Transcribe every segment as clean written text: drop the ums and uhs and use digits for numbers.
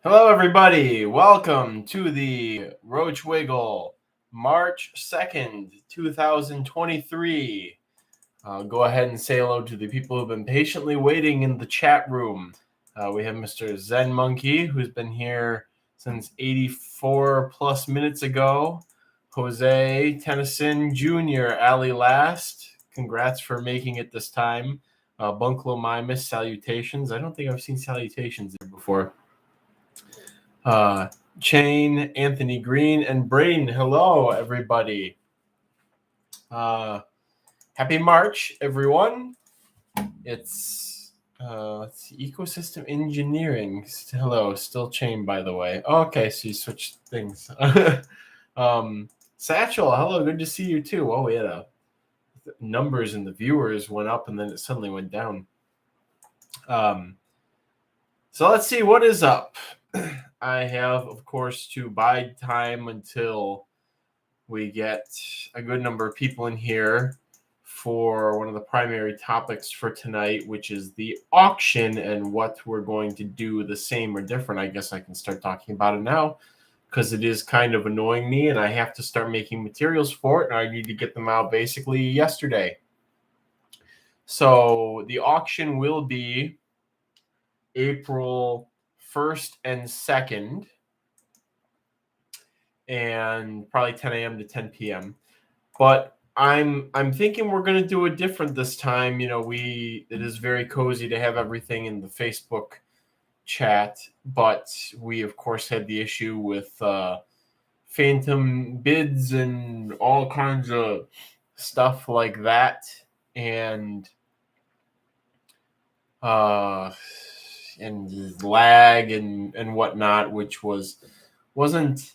Hello, everybody. Welcome to the Roach Wiggle, March 2nd, 2023. Go ahead and say hello to the people who've been patiently waiting in the chat room. We have Mr. Zen Monkey, who's been here since 84 plus minutes ago. Jose Tennyson Jr., Ali Last. Congrats for making it this time. Bunklo Mimus, salutations. I don't think I've seen salutations there before. Chain, Anthony Green, and Braden. Hello, everybody. Happy March, everyone. It's ecosystem engineering. Hello, still Chain, by the way. Okay, so you switched things. Satchel, hello, good to see you too. Oh, we had numbers and the viewers went up and then it suddenly went down. So let's see what is up. I have, of course, to bide time until we get a good number of people in here for one of the primary topics for tonight, which is the auction and what we're going to do the same or different. I guess I can start talking about it now because it is kind of annoying me and I have to start making materials for it and I need to get them out basically yesterday. So the auction will be April 1st and 2nd, and probably 10 a.m. to 10 p.m. But I'm thinking we're going to do it different this time. You know, it is very cozy to have everything in the Facebook chat, but we of course had the issue with phantom bids and all kinds of stuff like that, and lag and whatnot, which wasn't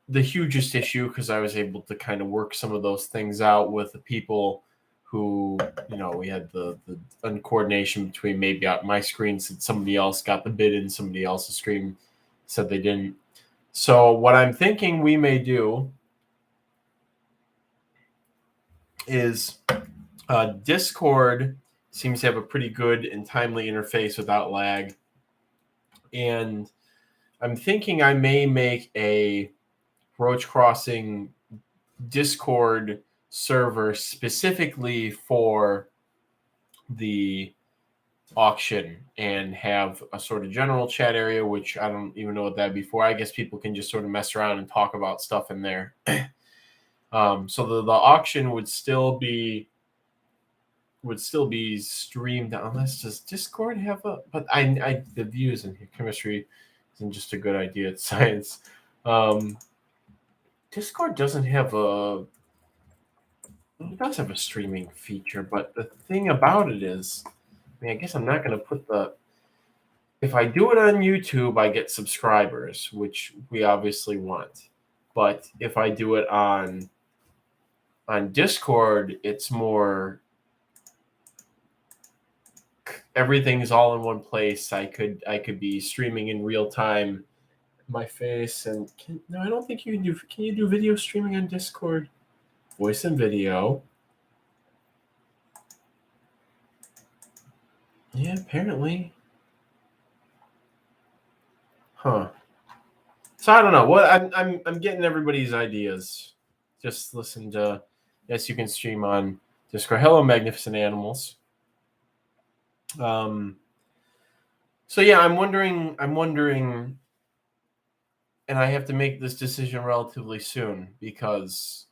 the hugest issue because I was able to kind of work some of those things out with the people who, you know, we had the uncoordination between maybe my screen said somebody else got the bid and somebody else's screen said they didn't. So what I'm thinking we may do is Discord seems to have a pretty good and timely interface without lag. And I'm thinking I may make a Roach Crossing Discord server specifically for the auction and have a sort of general chat area, which I don't even know what that'd be for. I guess people can just sort of mess around and talk about stuff in there. So the auction would still be streamed, unless does Discord have a, but I the views in here, chemistry isn't just a good idea, it's science. Discord doesn't have it does have a streaming feature, but the thing about it is, I mean, I guess I'm not going to put if I do it on YouTube, I get subscribers, which we obviously want. But if I do it on Discord, it's more, everything's all in one place. I could be streaming in real time my face and no, I don't think you can do. Can you do video streaming on Discord? Voice and video. Yeah, apparently. Huh. So I don't know. What I'm getting everybody's ideas. Just listen to. Yes, you can stream on Discord. Hello, magnificent animals. So yeah, I'm wondering, and I have to make this decision relatively soon because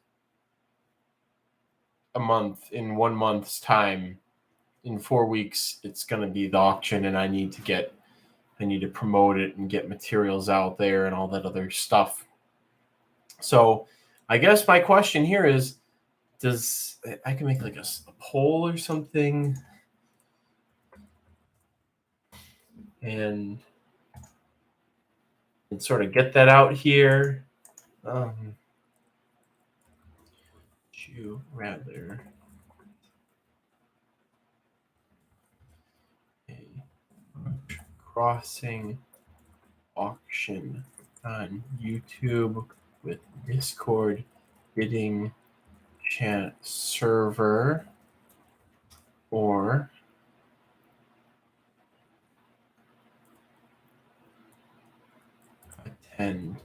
in 1 month's time, in 4 weeks, it's going to be the auction, and I need to promote it and get materials out there and all that other stuff. So I guess my question here is, I can make like a poll or something and sort of get that out here. You rather a crossing auction on YouTube with Discord bidding chat server, or 10.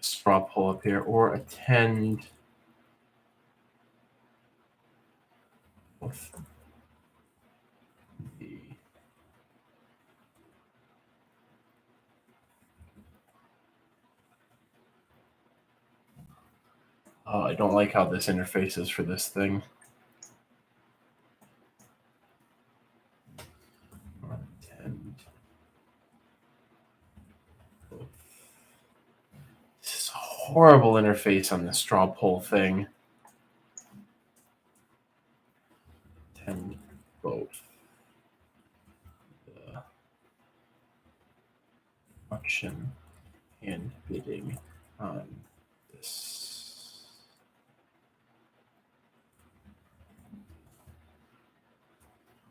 Straw pull up here, or attend with the I don't like how this interface is for this thing. This is a horrible interface on the straw poll thing. 10 vote. The auction and bidding on this.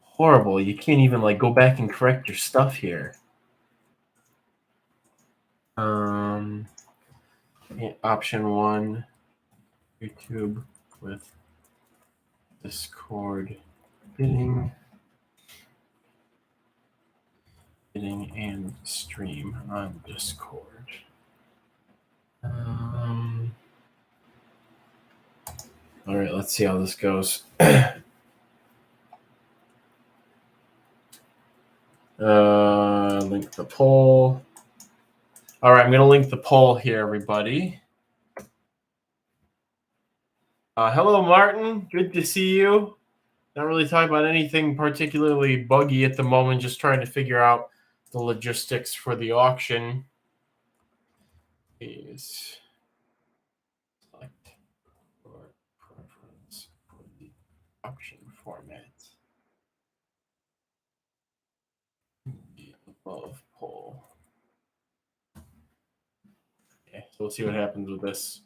Horrible. You can't even like go back and correct your stuff here. Option 1, YouTube with Discord bidding and stream on Discord. All right, let's see how this goes. Link the poll. All right, I'm going to link the poll here, everybody. Hello, Martin. Good to see you. Not really talking about anything particularly buggy at the moment, just trying to figure out the logistics for the auction. Please select your preference for the auction format. The above poll. Okay, so we'll see what happens with this.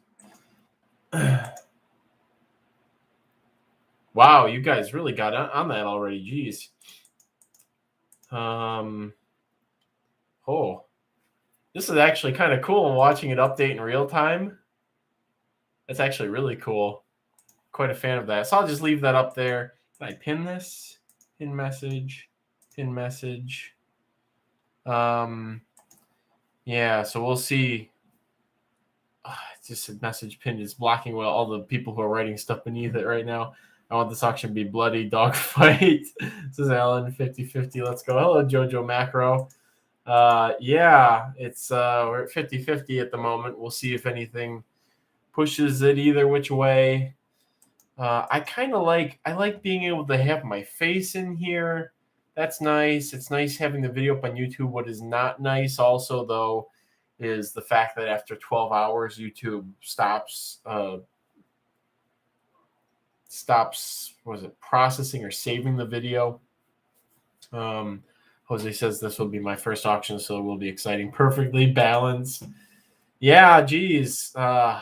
Wow, you guys really got on that already. Jeez. Oh, this is actually kind of cool watching it update in real time. That's actually really cool. Quite a fan of that. So I'll just leave that up there. Can I pin this? Pin message. Pin message. Yeah, so we'll see. It's just a message pinned is blocking all the people who are writing stuff beneath it right now. I want this auction to be bloody dogfight. This is Alan 50-50. Let's go. Hello, Jojo Macro. Yeah, it's we're at 50-50 at the moment. We'll see if anything pushes it either which way. I like being able to have my face in here. That's nice. It's nice having the video up on YouTube. What is not nice also, though, is the fact that after 12 hours, YouTube stops processing or saving the video. Jose says this will be my first auction, so it will be exciting. Perfectly balanced. Yeah, geez. So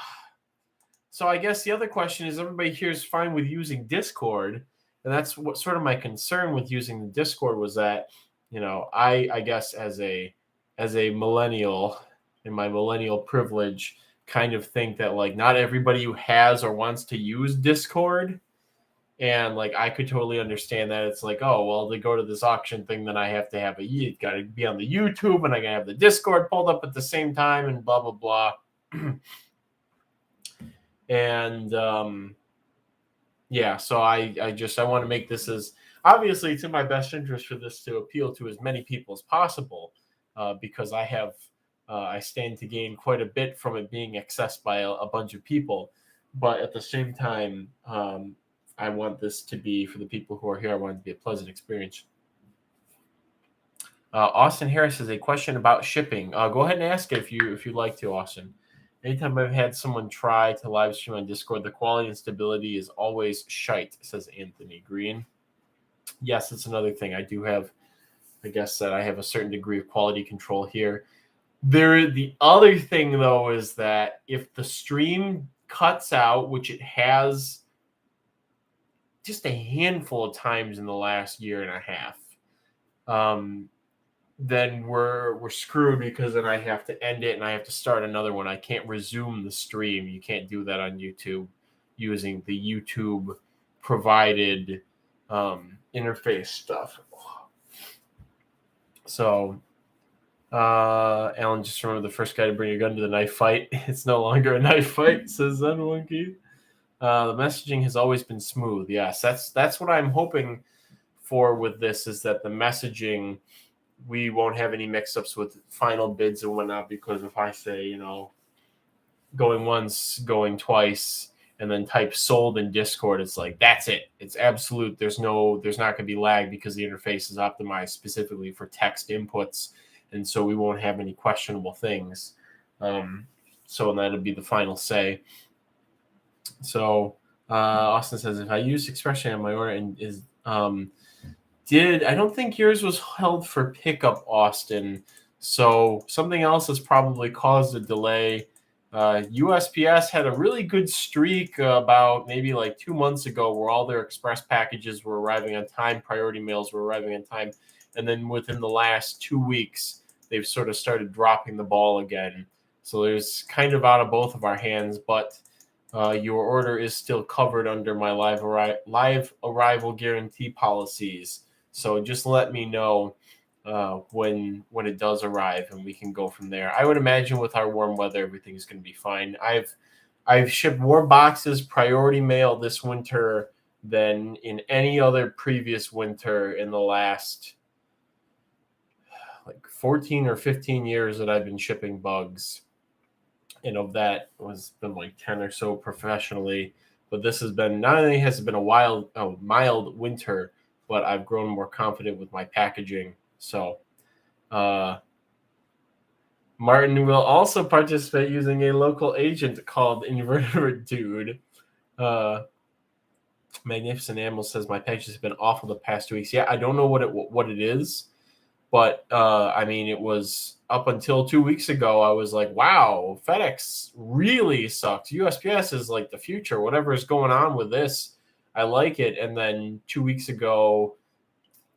I guess the other question is, everybody here is fine with using Discord, and that's what sort of my concern with using the Discord was that, I guess as a millennial in my millennial privilege, kind of think that like not everybody who has or wants to use Discord. And like I could totally understand that. It's like, oh well, to go to this auction thing, then I have to have it's got to be on the YouTube, and I gotta have the Discord pulled up at the same time, and blah blah blah. And yeah, so I want to make this as obviously it's in my best interest for this to appeal to as many people as possible, because I stand to gain quite a bit from it being accessed by a bunch of people. But at the same time, I want this to be, for the people who are here, I want it to be a pleasant experience. Austin Harris has a question about shipping. Go ahead and ask it if you'd like to, Austin. Anytime I've had someone try to live stream on Discord, the quality and stability is always shite, says Anthony Green. Yes, it's another thing. I do have, I guess that I have a certain degree of quality control here. The other thing, though, is that if the stream cuts out, which it has just a handful of times in the last year and a half, then we're screwed, because then I have to end it and I have to start another one. I can't resume the stream. You can't do that on YouTube using the YouTube provided interface stuff. So, Alan, just remember the first guy to bring a gun to the knife fight. It's no longer a knife fight, says Zen Monkey. The messaging has always been smooth. Yes, that's what I'm hoping for with this, is that the messaging, we won't have any mix-ups with final bids and whatnot, because if I say, going once, going twice, and then type sold in Discord, it's like, that's it. It's absolute. There's not going to be lag because the interface is optimized specifically for text inputs. And so we won't have any questionable things. So that'll be the final say. So Austin says, if I use expression on my order and is I don't think yours was held for pickup, Austin. So something else has probably caused a delay. USPS had a really good streak about maybe like 2 months ago, where all their express packages were arriving on time, priority mails were arriving on time, and then within the last 2 weeks, they've sort of started dropping the ball again. So there's kind of out of both of our hands, but your order is still covered under my live arrival guarantee policies. So just let me know when it does arrive, and we can go from there. I would imagine with our warm weather, everything's going to be fine. I've shipped more boxes priority mail this winter than in any other previous winter in the last like 14 or 15 years that I've been shipping bugs. And of that was been like 10 or so professionally. But this has been, not only has it been a mild winter, but I've grown more confident with my packaging. So Martin will also participate using a local agent called Invertebrate Dude. Magnificent Animal says, my packages have been awful the past 2 weeks. Yeah, I don't know what it is, but I mean, it was up until 2 weeks ago. I was like, wow, FedEx really sucks. USPS is like the future. Whatever is going on with this, I like it. And then 2 weeks ago,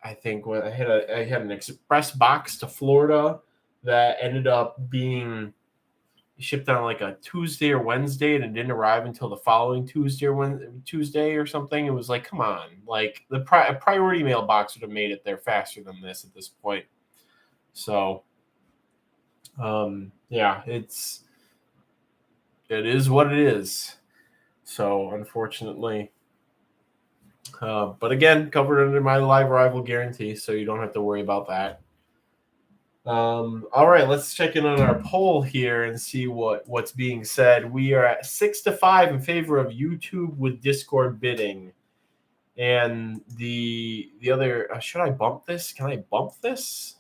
I think when I had an express box to Florida that ended up being shipped on like a Tuesday or Wednesday, and it didn't arrive until the following Tuesday or something. It was like, come on, like the priority mail box would have made it there faster than this at this point. So, yeah, it is what it is. So unfortunately. But again, covered under my live arrival guarantee, so you don't have to worry about that. All right, let's check in on our poll here and see what's being said. We are at 6-5 in favor of YouTube with Discord bidding. And the other, should I bump this? Can I bump this?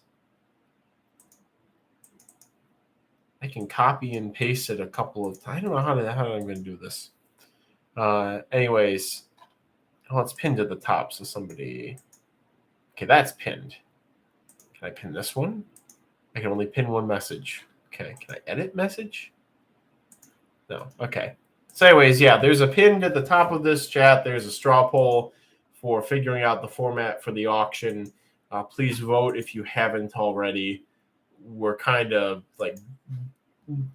I can copy and paste it a couple of times. I don't know how I'm going to do this. Anyways. Oh, it's pinned at the top, so somebody... Okay, that's pinned. Can I pin this one? I can only pin one message. Okay, can I edit message? No, okay. So anyways, yeah, there's a pinned at the top of this chat. There's a straw poll for figuring out the format for the auction. Please vote if you haven't already. We're kind of like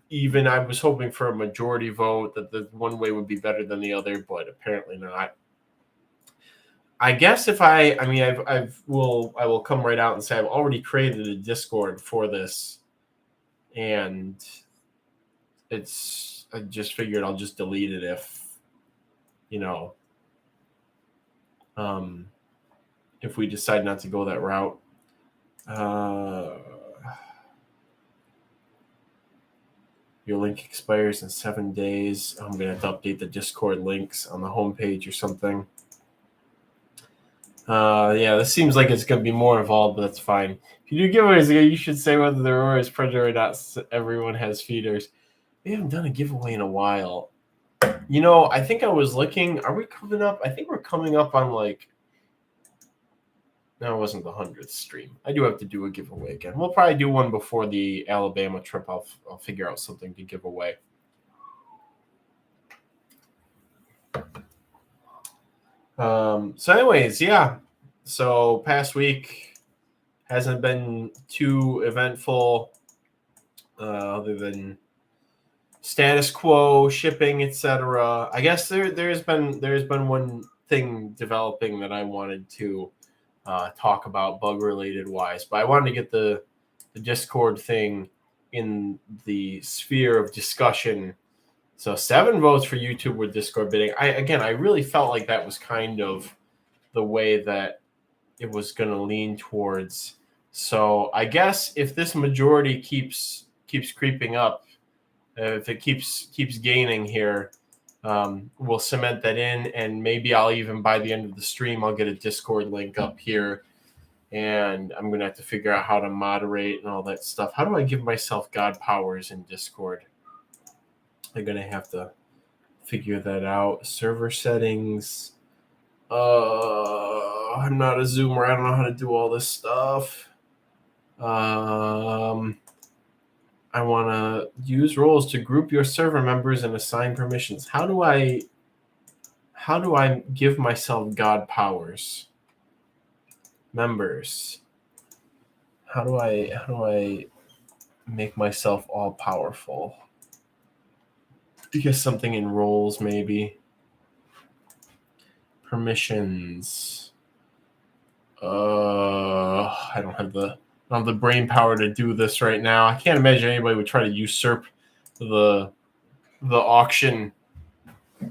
even. I was hoping for a majority vote, that the one way would be better than the other, but apparently not. I guess if I will come right out and say I've already created a Discord for this, and I just figured I'll just delete it if we decide not to go that route. Your link expires in 7 days. I'm gonna have to update the Discord links on the homepage or something. Yeah, this seems like it's going to be more involved, but that's fine. If you do giveaways, you should say whether the roar is predator or not. So everyone has feeders. We haven't done a giveaway in a while. I think I was looking. Are we coming up? I think we're coming up on like... No, it wasn't the 100th stream. I do have to do a giveaway again. We'll probably do one before the Alabama trip. I'll figure out something to give away. So anyways, yeah. So past week hasn't been too eventful, other than status quo, shipping, etc. I guess there has been one thing developing that I wanted to talk about bug related wise, but I wanted to get the Discord thing in the sphere of discussion. So 7 votes for YouTube with Discord bidding. I really felt like that was kind of the way that it was going to lean towards. So I guess if this majority keeps creeping up, if it keeps gaining here, we'll cement that in, and maybe I'll even, by the end of the stream, I'll get a Discord link up here, and I'm going to have to figure out how to moderate and all that stuff. How do I give myself God powers in Discord? I'm going to have to figure that out. Server settings. I'm not a Zoomer. I don't know how to do all this stuff. I want to use roles to group your server members and assign permissions. How do I give myself God powers? Members. How do I make myself all powerful? I guess something in roles, maybe. Permissions. I don't have the brain power to do this right now. I can't imagine anybody would try to usurp the auction. I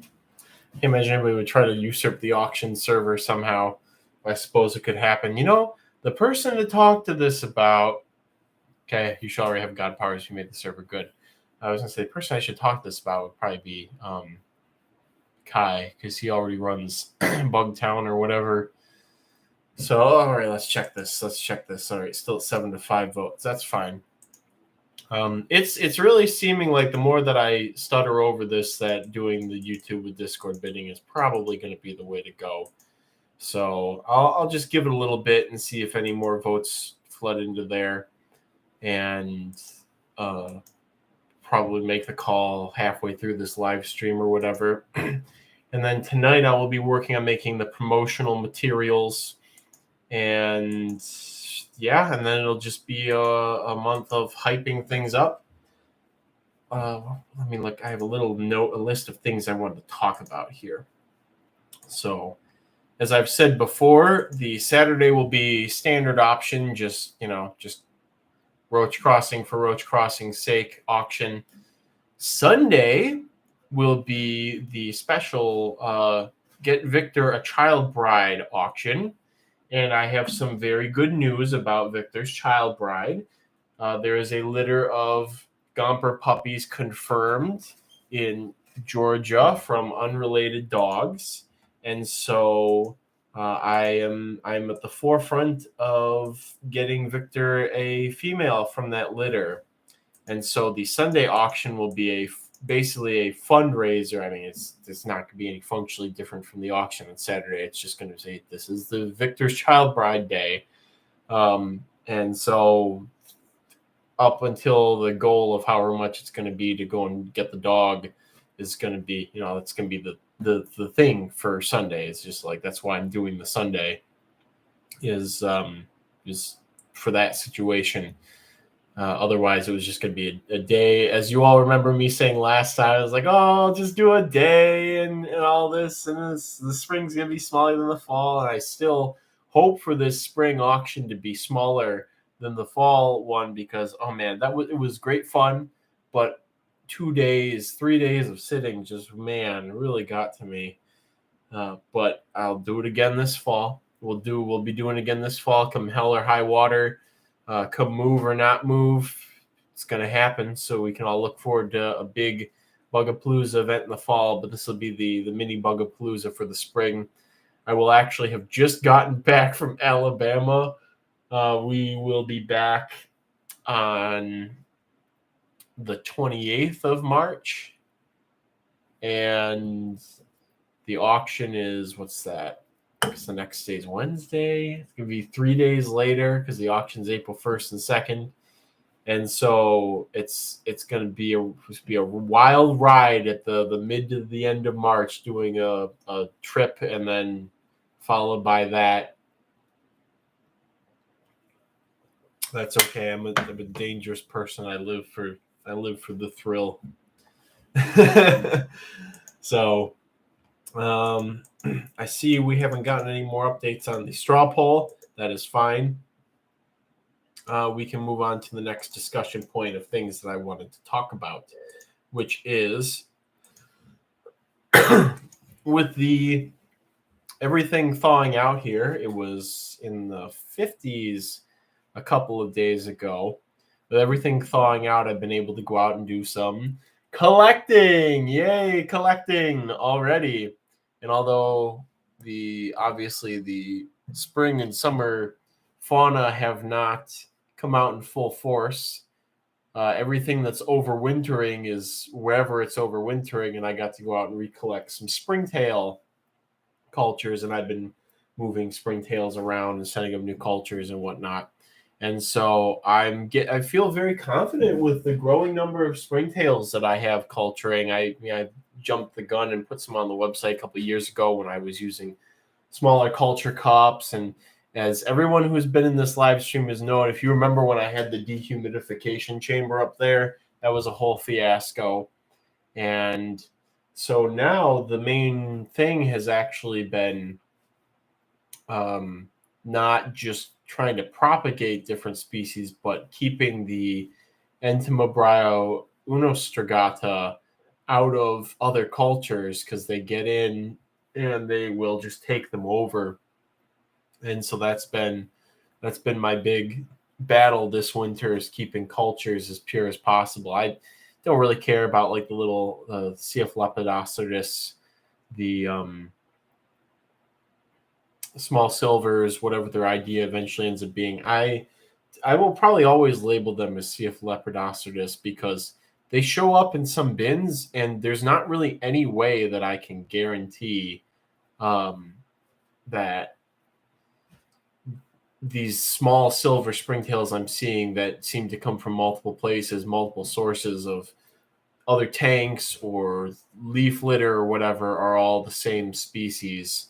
can't imagine anybody would try to usurp the auction server somehow. I suppose it could happen. You know, the person to talk to this about. Okay, you should already have God powers if you made the server good. I was gonna say the person I should talk to this about would probably be Kai, because he already runs Bugtown or whatever. So, all right, let's check this. All right, still at 7-5 votes. That's fine. It's really seeming like the more that I stutter over this, that doing the YouTube with Discord bidding is probably going to be the way to go. So I'll just give it a little bit and see if any more votes flood into there, and probably make the call halfway through this live stream or whatever. And then tonight I will be working on making the promotional materials. And yeah, and then it'll just be a month of hyping things up. I mean, like, I have a list of things I wanted to talk about here. So, as I've said before, the Saturday will be standard option, just Roach Crossing for Roach Crossing's sake auction. Sunday will be the special Get Victor a Child Bride auction. And I have some very good news about Victor's child bride. There is a litter of Gomper puppies confirmed in Georgia from unrelated dogs. And so I'm at the forefront of getting Victor a female from that litter. And so the Sunday auction will be basically a fundraiser. I mean, it's not going to be any functionally different from the auction on Saturday. It's just going to say this is the Victor's Child Bride Day. And so up until the goal of however much it's going to be to go and get the dog is going to be, that's going to be the thing for Sunday. It's just like, that's why I'm doing the Sunday is for that situation. Otherwise, it was just going to be a day. As you all remember me saying last time, I was like, oh, I'll just do a day and all this. And the spring's going to be smaller than the fall. And I still hope for this spring auction to be smaller than the fall one because, oh, man, it was great fun. But 3 days of sitting just, man, really got to me. But I'll do it again this fall. We'll be doing it again this fall, come hell or high water. Come move or not move, it's going to happen. So we can all look forward to a big Bugapalooza event in the fall, but this will be the mini Bugapalooza for the spring. I will actually have just gotten back from Alabama. We will be back on the 28th of March. And the auction is, what's that? Because the next day is Wednesday. It's going to be 3 days later because the auction's April 1st and 2nd. And so it's going to be a wild ride at the mid to the end of March, doing a trip, and then followed by that. That's okay. I'm a dangerous person. I live for the thrill. So I see we haven't gotten any more updates on the straw poll. That is fine. We can move on to the next discussion point of things that I wanted to talk about, which is with the everything thawing out here. It was in the 50s a couple of days ago. With everything thawing out, I've been able to go out and do some collecting. Yay, collecting already. And although obviously the spring and summer fauna have not come out in full force, everything that's overwintering is wherever it's overwintering, and I got to go out and recollect some springtail cultures, and I've been moving springtails around and setting up new cultures and whatnot. And so I feel very confident with the growing number of springtails that I have culturing. I jumped the gun and put some on the website a couple of years ago when I was using smaller culture cups. And as everyone who's been in this live stream has known, if you remember when I had the dehumidification chamber up there, that was a whole fiasco. And so now the main thing has actually been not just trying to propagate different species, but keeping the Entomobrio unostrigata out of other cultures, because they get in and they will just take them over. And so that's been my big battle this winter, is keeping cultures as pure as possible. I don't really care about like the little CF lepidostris, the small silvers, whatever their idea eventually ends up being. I will probably always label them as CF lepidostris because they show up in some bins, and there's not really any way that I can guarantee that these small silver springtails I'm seeing that seem to come from multiple places, multiple sources of other tanks or leaf litter or whatever, are all the same species.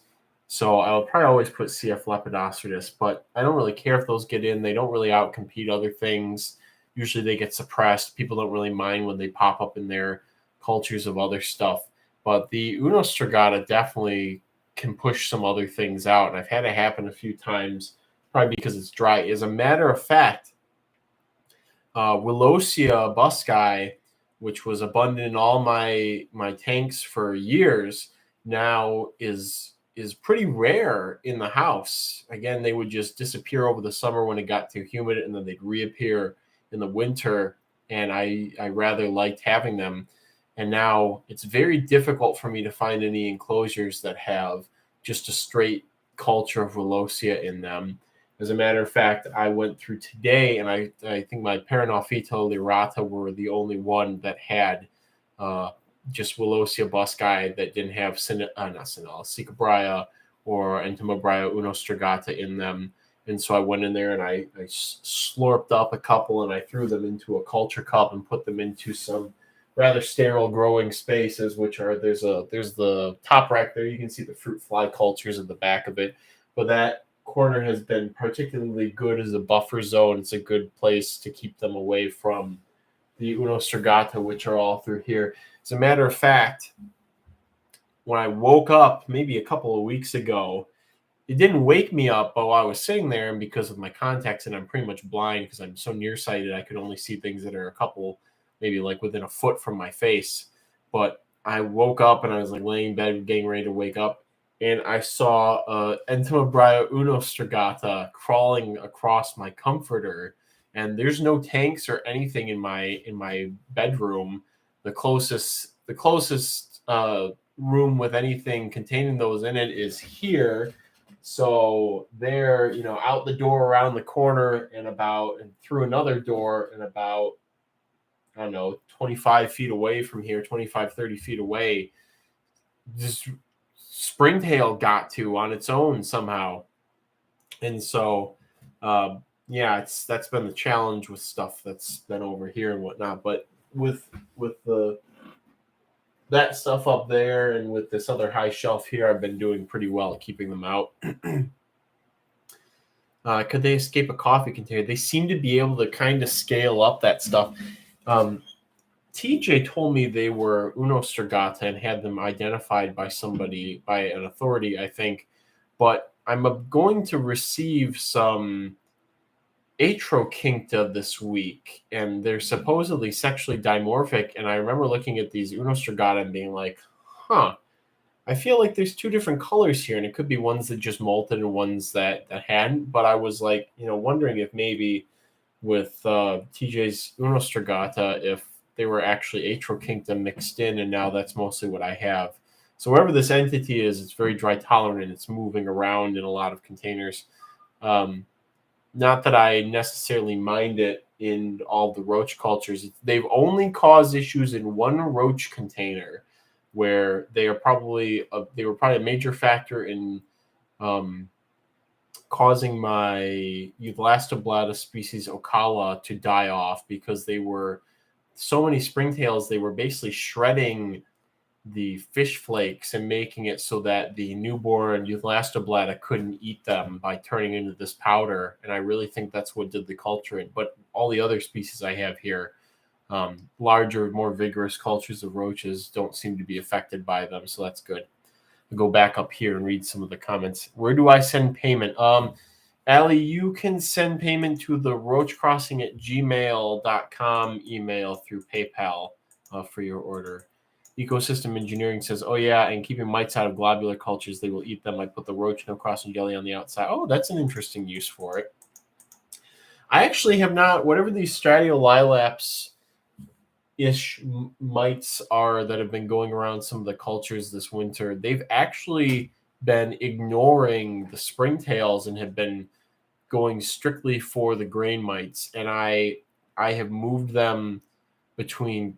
So I'll probably always put CF lepidostris, but I don't really care if those get in. They don't really outcompete other things. Usually they get suppressed. People don't really mind when they pop up in their cultures of other stuff. But the unostrigata definitely can push some other things out. And I've had it happen a few times, probably because it's dry. As a matter of fact, Willosia buscae, which was abundant in all my tanks for years, now is pretty rare in the house. Again, they would just disappear over the summer when it got too humid, and then they'd reappear in the winter. And I rather liked having them. And now it's very difficult for me to find any enclosures that have just a straight culture of Willosia in them. As a matter of fact, I went through today, and I think my Paranophyta lyrata were the only one that had just Willosia buscae that didn't have Cicabria or Entomobria unostrigata in them. And so I went in there and I slurped up a couple, and I threw them into a culture cup and put them into some rather sterile growing spaces, which are there's the top rack there. You can see the fruit fly cultures at the back of it, but that corner has been particularly good as a buffer zone. It's a good place to keep them away from the unostrigata, which are all through here. As a matter of fact, when I woke up maybe a couple of weeks ago, it didn't wake me up while I was sitting there, and because of my contacts, and I'm pretty much blind because I'm so nearsighted, I could only see things that are a couple, maybe like within a foot from my face. But I woke up and I was like laying in bed, getting ready to wake up, and I saw Entomobria unostrigata crawling across my comforter. And there's no tanks or anything in my bedroom. The closest room with anything containing those in it is here. So they're out the door around the corner and through another door and about, I don't know, 25 feet away from here, 25, 30 feet away. This springtail got to on its own somehow. And so that's been the challenge with stuff that's been over here and whatnot. But with that stuff up there and with this other high shelf here, I've been doing pretty well at keeping them out. Could they escape a coffee container? They seem to be able to kind of scale up that stuff. TJ told me they were Unostrigata and had them identified by somebody, by an authority, I think. But I'm going to receive some Atrokincta this week, and they're supposedly sexually dimorphic. And I remember looking at these Unostrigata and being like, huh, I feel like there's two different colors here, and it could be ones that just molted and ones that hadn't. But I was like, wondering if maybe with TJ's Unostrigata, if they were actually Atrokincta mixed in, and now that's mostly what I have. So wherever this entity is, it's very dry tolerant, and it's moving around in a lot of containers. Not that I necessarily mind it in all the roach cultures. They've only caused issues in one roach container, where they were probably a major factor in causing my Eulastoblata species Ocala to die off, because they were so many springtails. They were basically shredding the fish flakes and making it so that the newborn Eulastoblata couldn't eat them by turning into this powder. And I really think that's what did the culturing. But all the other species I have here, larger, more vigorous cultures of roaches, don't seem to be affected by them. So that's good. I'll go back up here and read some of the comments. Where do I send payment? Allie, you can send payment to the roachcrossing@gmail.com email through PayPal for your order. Ecosystem Engineering says, oh, yeah, and keeping mites out of globular cultures, they will eat them. I put the roach no crossing jelly on the outside. Oh, that's an interesting use for it. I actually have not, whatever these Stratiolaps-ish mites are that have been going around some of the cultures this winter, they've actually been ignoring the springtails and have been going strictly for the grain mites. And I have moved them between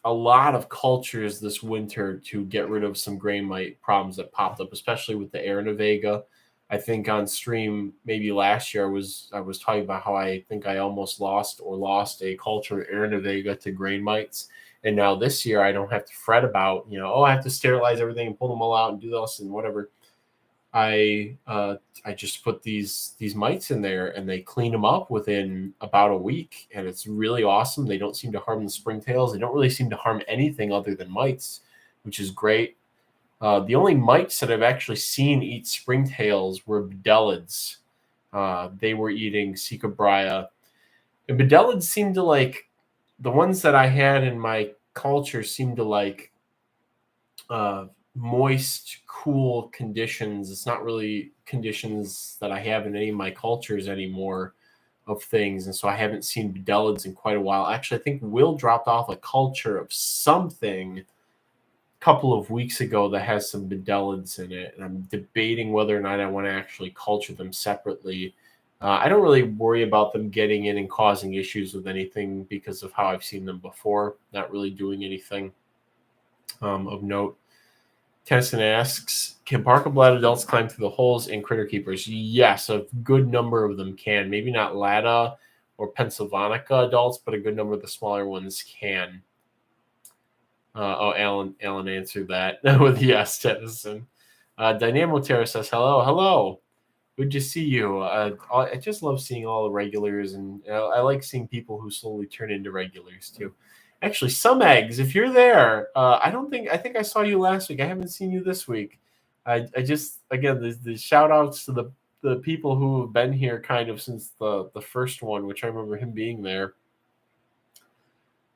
a lot of cultures this winter to get rid of some grain mite problems that popped up, especially with the Aranavega. I think on stream maybe last year I was talking about how I think I almost lost a culture of Aranavega to grain mites. And now this year I don't have to fret about, I have to sterilize everything and pull them all out and do this and whatever. I just put these mites in there, and they clean them up within about a week, and it's really awesome. They don't seem to harm the springtails. They don't really seem to harm anything other than mites, which is great. The only mites that I've actually seen eat springtails were bedelids. They were eating Cecabria. And bedelids seemed to like, the ones that I had in my culture seemed to like moist, cool conditions. It's not really conditions that I have in any of my cultures anymore of things. And so I haven't seen bedelids in quite a while. Actually, I think Will dropped off a culture of something a couple of weeks ago that has some bedelids in it. And I'm debating whether or not I want to actually culture them separately. I don't really worry about them getting in and causing issues with anything because of how I've seen them before, not really doing anything of note. Tennyson asks, can Parker-Blad adults climb through the holes in critter keepers? Yes, a good number of them can. Maybe not Lada or Pennsylvanica adults, but a good number of the smaller ones can. Alan answered that with yes, Tennyson. Dynamo Terra says, hello. Good to see you. I just love seeing all the regulars, and I like seeing people who slowly turn into regulars too. Actually, some eggs, if you're there, I think I saw you last week. I haven't seen you this week. I just, again, the shout outs to the people who have been here kind of since the first one, which I remember him being there.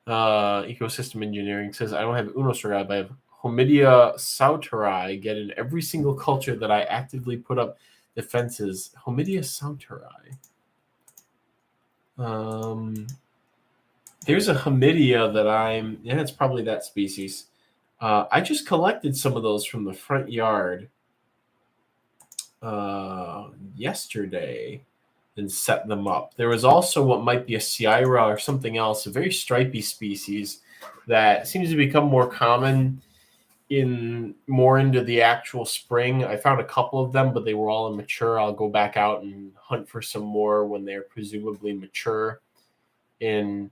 Ecosystem Engineering says, I don't have Unostrigata, but I have Homidia sauteri. Get in every single culture that I actively put up defenses. Homidia sauteri. There's a Hamidia that it's probably that species. I just collected some of those from the front yard yesterday and set them up. There was also what might be a Sierra or something else, a very stripy species that seems to become more common into the actual spring. I found a couple of them, but they were all immature. I'll go back out and hunt for some more when they're presumably mature. Did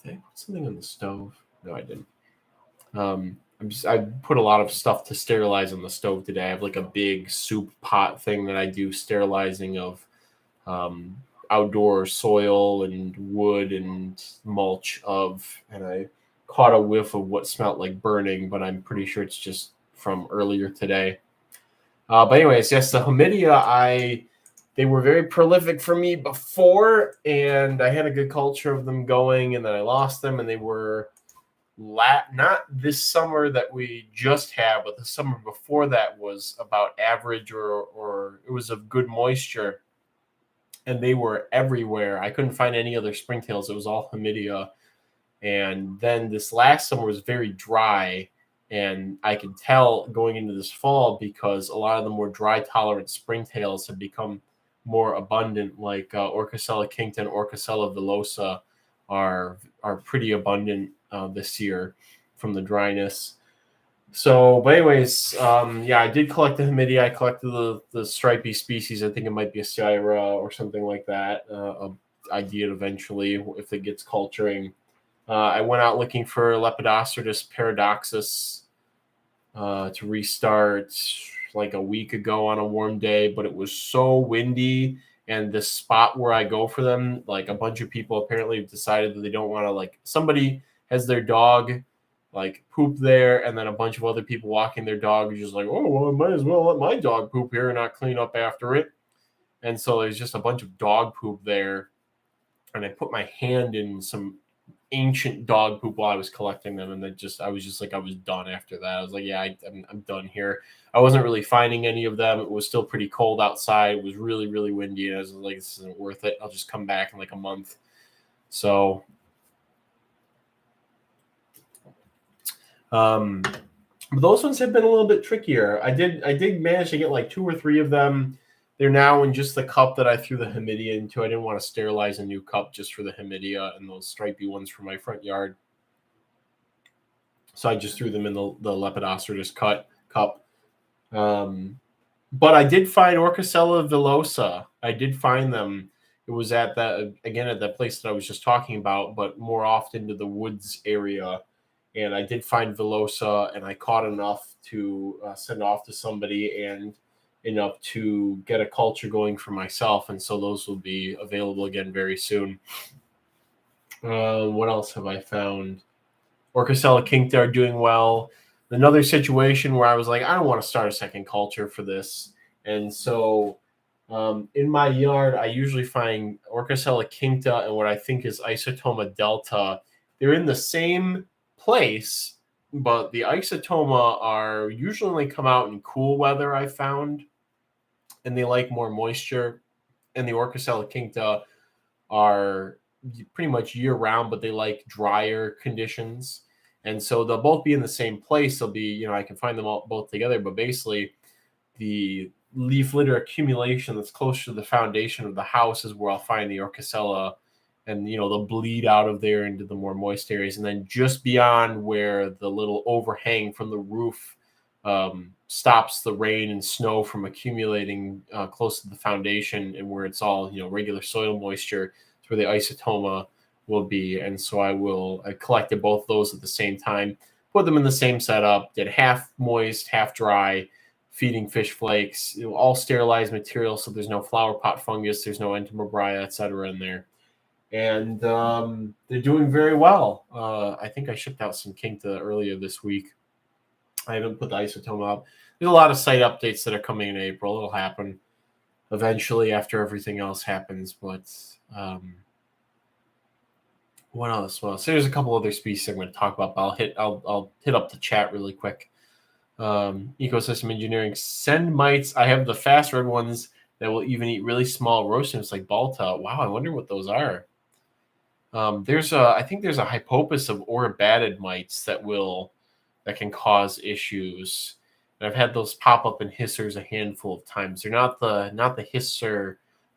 I put something on the stove? No, I didn't. I put a lot of stuff to sterilize on the stove today. I have like a big soup pot thing that I do sterilizing of outdoor soil and wood and mulch of, and I caught a whiff of what smelled like burning, but I'm pretty sure it's just from earlier today. But anyways, yes, the Hamidia, they were very prolific for me before, and I had a good culture of them going, and then I lost them, and they were not this summer that we just had, but the summer before that was about average, or it was of good moisture, and they were everywhere. I couldn't find any other springtails. It was all Hamidia. And then this last summer was very dry, and I could tell going into this fall because a lot of the more dry tolerant springtails have become more abundant, like Orchicella cincta and Orchicella villosa are pretty abundant this year from the dryness. So, but anyways, yeah, I did collect the Hamidia. I collected the stripy species. I think it might be a Sierra or something like that. Ideate eventually if it gets culturing. I went out looking for Lepidostris paradoxus to restart like a week ago on a warm day, but it was so windy, and the spot where I go for them, like a bunch of people apparently decided that they don't want to, like somebody has their dog like poop there, and then a bunch of other people walking their dog are just like, oh, well, I might as well let my dog poop here and not clean up after it. And so there's just a bunch of dog poop there, and I put my hand in some ancient dog poop while I was collecting them, and then I was done after that. I was like, yeah, I'm done here. I wasn't really finding any of them. It was still pretty cold outside. It was really, really windy, and I was like, this isn't worth it. I'll just come back in like a month. So but those ones have been a little bit trickier. I did manage to get like 2 or 3 of them. They're now in just the cup that I threw the Hamidia into. I didn't want to sterilize a new cup just for the Hamidia and those stripy ones from my front yard. So I just threw them in the Lepidostris cup. But I did find Orchicella villosa. I did find them. It was at that place that I was just talking about, but more often to the woods area. And I did find villosa, and I caught enough to send off to somebody and enough to get a culture going for myself. And so those will be available again very soon. What else have I found? Orchicella cincta are doing well. Another situation where I was like, I don't want to start a second culture for this. And so in my yard, I usually find Orchicella cincta and what I think is Isotoma delta. They're in the same place, but the Isotoma are usually only come out in cool weather, I found, and they like more moisture. And the Orchicella cincta are pretty much year round, but they like drier conditions. And so they'll both be in the same place. They'll be, I can find them all both together, but basically the leaf litter accumulation that's closer to the foundation of the house is where I'll find the Orchicella, and they'll bleed out of there into the more moist areas. And then just beyond where the little overhang from the roof stops the rain and snow from accumulating close to the foundation, and where it's all regular soil moisture, it's where the Isotoma will be. And so I collected both those at the same time, put them in the same setup, did half moist, half dry, feeding fish flakes, all sterilized material, so there's no flower pot fungus, there's no entomobria, etc. in there. And they're doing very well. I think I shipped out some cincta earlier this week. I haven't put the Isotoma up. There's a lot of site updates that are coming in April. It'll happen eventually after everything else happens. But what else? Well, so there's a couple other species I'm going to talk about, but I'll hit up the chat really quick. Ecosystem engineering. Send mites. I have the fast red ones that will even eat really small roach nymphs like Balta. Wow, I wonder what those are. I think there's a hypopus of orobatid mites that can cause issues. And I've had those pop up in hissers a handful of times. They're not the hisser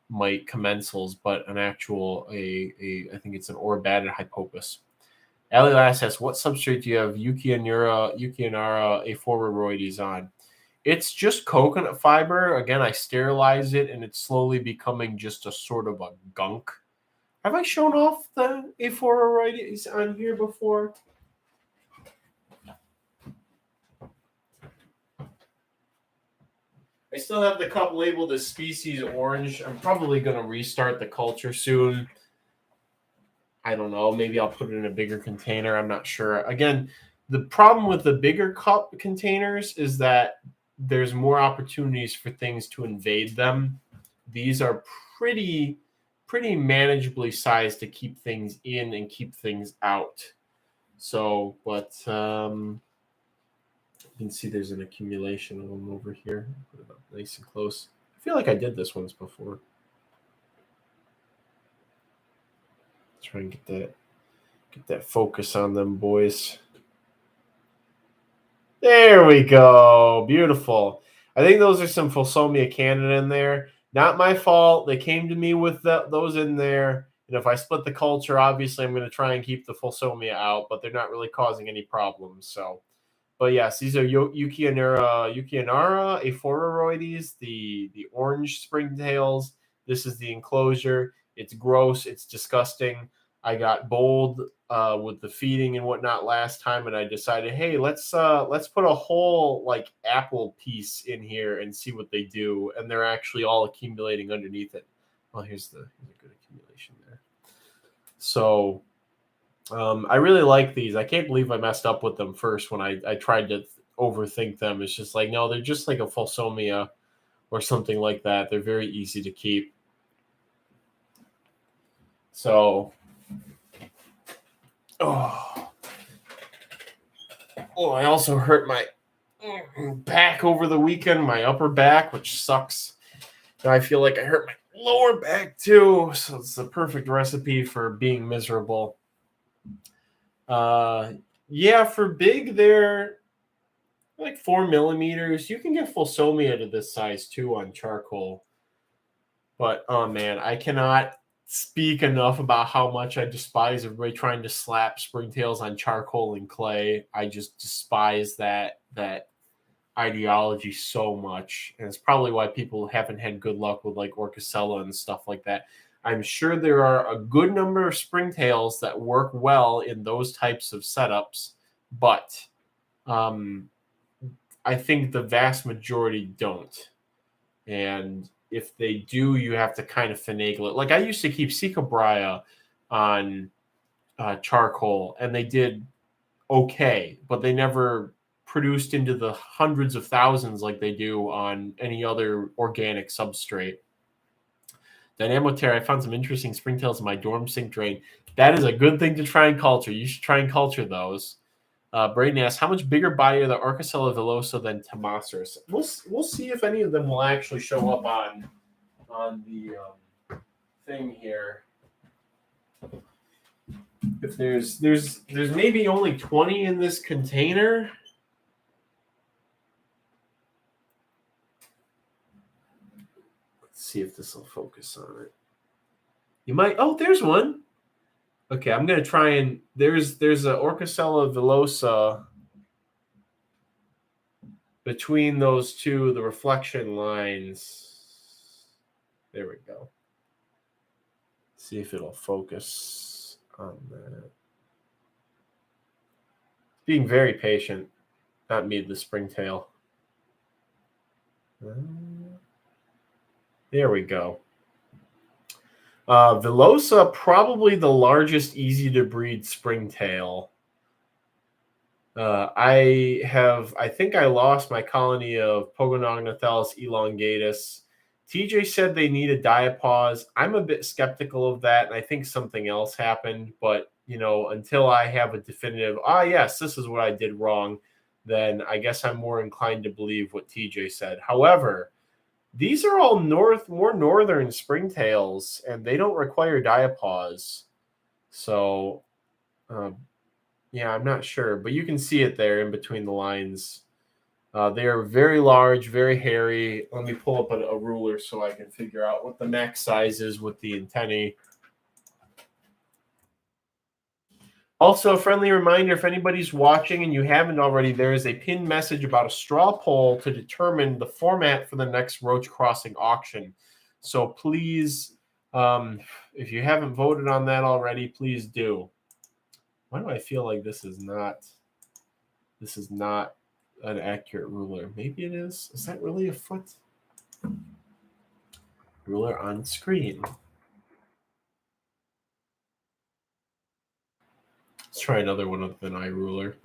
mite commensals, but an actual I think it's an orobatid hypopus. Ali Lass asks, what substrate do you have Euchinara aphororoides on? It's just coconut fiber. Again, I sterilize it, and it's slowly becoming just a sort of a gunk. Have I shown off the aphororoides on here before? I still have the cup labeled as species orange. I'm probably going to restart the culture soon. I don't know. Maybe I'll put it in a bigger container. I'm not sure. Again, the problem with the bigger cup containers is that there's more opportunities for things to invade them. These are pretty manageably sized to keep things in and keep things out. So, but you can see there's an accumulation of them over here. Put it up nice and close. I feel like I did this once before. Try and get that focus on them, boys. There we go. Beautiful. I think those are some Fulsomia Canada in there. Not my fault. They came to me with those in there. And if I split the culture, obviously I'm going to try and keep the Fulsomia out, but they're not really causing any problems. So, but yes, these are Euchinara aphororoides, the orange springtails. This is the enclosure. It's gross. It's disgusting. I got bold with the feeding and whatnot last time, and I decided, hey, let's put a whole like apple piece in here and see what they do. And they're actually all accumulating underneath it. Well, here's a good accumulation there. So I really like these. I can't believe I messed up with them first when I tried to overthink them. It's just like, no, they're just like a Fulsomia or something like that. They're very easy to keep. So, oh, I also hurt my back over the weekend, my upper back, which sucks. And I feel like I hurt my lower back too. So it's the perfect recipe for being miserable. Yeah, for big, they're like 4 millimeters. You can get Fulsomia to this size too on charcoal. But oh man, I cannot speak enough about how much I despise everybody trying to slap springtails on charcoal and clay. I just despise that ideology so much. And it's probably why people haven't had good luck with like Orcacella and stuff like that. I'm sure there are a good number of springtails that work well in those types of setups, but I think the vast majority don't. And if they do, you have to kind of finagle it. Like I used to keep Secabria on charcoal, and they did okay, but they never produced into the hundreds of thousands like they do on any other organic substrate. Dynamoterra, I found some interesting springtails in my dorm sink drain. That is a good thing to try and culture. You should try and culture those. Braden asks, how much bigger body are the Orcacella villosa than Tomasaurus? We'll see if any of them will actually show up on the thing here. If there's maybe only 20 in this container. Let's see if this will focus on it. You might. Oh, there's one. Okay, I'm gonna try and there's a Orcacella villosa between those two, the reflection lines. There we go. See if it'll focus on that. Being very patient, not me, the springtail. There we go. Villosa, probably the largest easy to breed springtail. I think I lost my colony of Pogonognathalis elongatus. TJ said they need a diapause. I'm a bit skeptical of that, and I think something else happened. But, until I have a definitive, yes, this is what I did wrong, then I guess I'm more inclined to believe what TJ said. However, these are all more northern springtails, and they don't require diapause. So, yeah, I'm not sure, but you can see it there in between the lines. They are very large, very hairy. Let me pull up a ruler so I can figure out what the max size is with the antennae. Also, a friendly reminder, if anybody's watching and you haven't already, there is a pinned message about a straw poll to determine the format for the next Roach Crossing auction. So please, if you haven't voted on that already, please do. Why do I feel like this is not an accurate ruler? Maybe it is. Is that really a foot? Ruler on screen. Let's try another one with an eye ruler.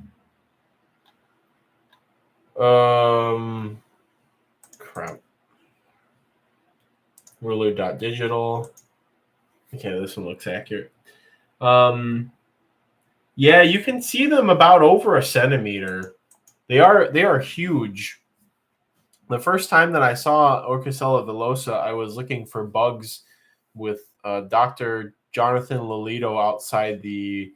Crap. Ruler.digital. Okay, this one looks accurate. Yeah, you can see them about over a centimeter. They are huge. The first time that I saw Orchicella villosa, I was looking for bugs with Dr. Jonathan Lolito outside the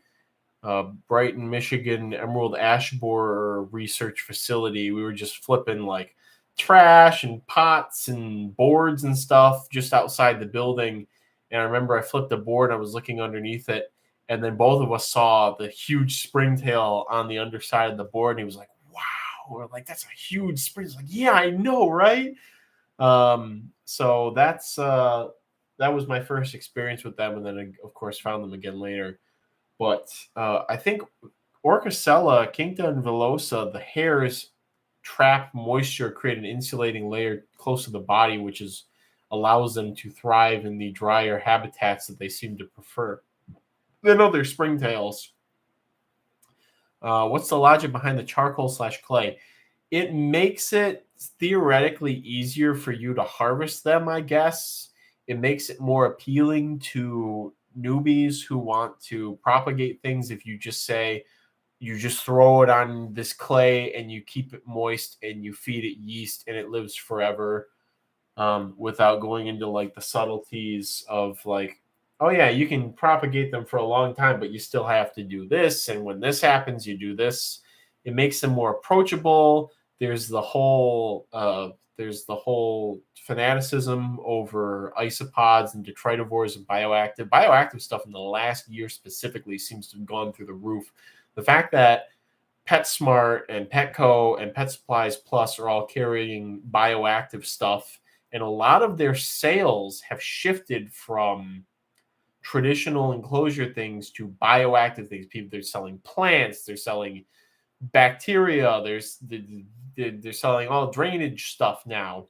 Brighton, Michigan Emerald Ash Borer Research Facility. We were just flipping like trash and pots and boards and stuff just outside the building. And I remember I flipped a board, I was looking underneath it, and then both of us saw the huge springtail on the underside of the board. And he was like, wow. We're like, that's a huge spring. He's like, yeah, I know, right? So that was my first experience with them. And then I, of course, found them again later. But I think Orchicella, Quincta, and villosa, the hairs trap moisture, create an insulating layer close to the body, which allows them to thrive in the drier habitats that they seem to prefer than other springtails. What's the logic behind the charcoal/clay? It makes it theoretically easier for you to harvest them, I guess. It makes it more appealing to newbies who want to propagate things. If you just say you just throw it on this clay and you keep it moist and you feed it yeast and it lives forever, without going into like the subtleties of like, oh yeah, you can propagate them for a long time, but you still have to do this, and when this happens you do this. It makes them more approachable. There's the whole fanaticism over isopods and detritivores and bioactive stuff in the last year specifically seems to have gone through the roof. The fact that PetSmart and Petco and Pet Supplies Plus are all carrying bioactive stuff, and a lot of their sales have shifted from traditional enclosure things to bioactive things. People, they're selling plants, they're selling bacteria, they're selling all drainage stuff now.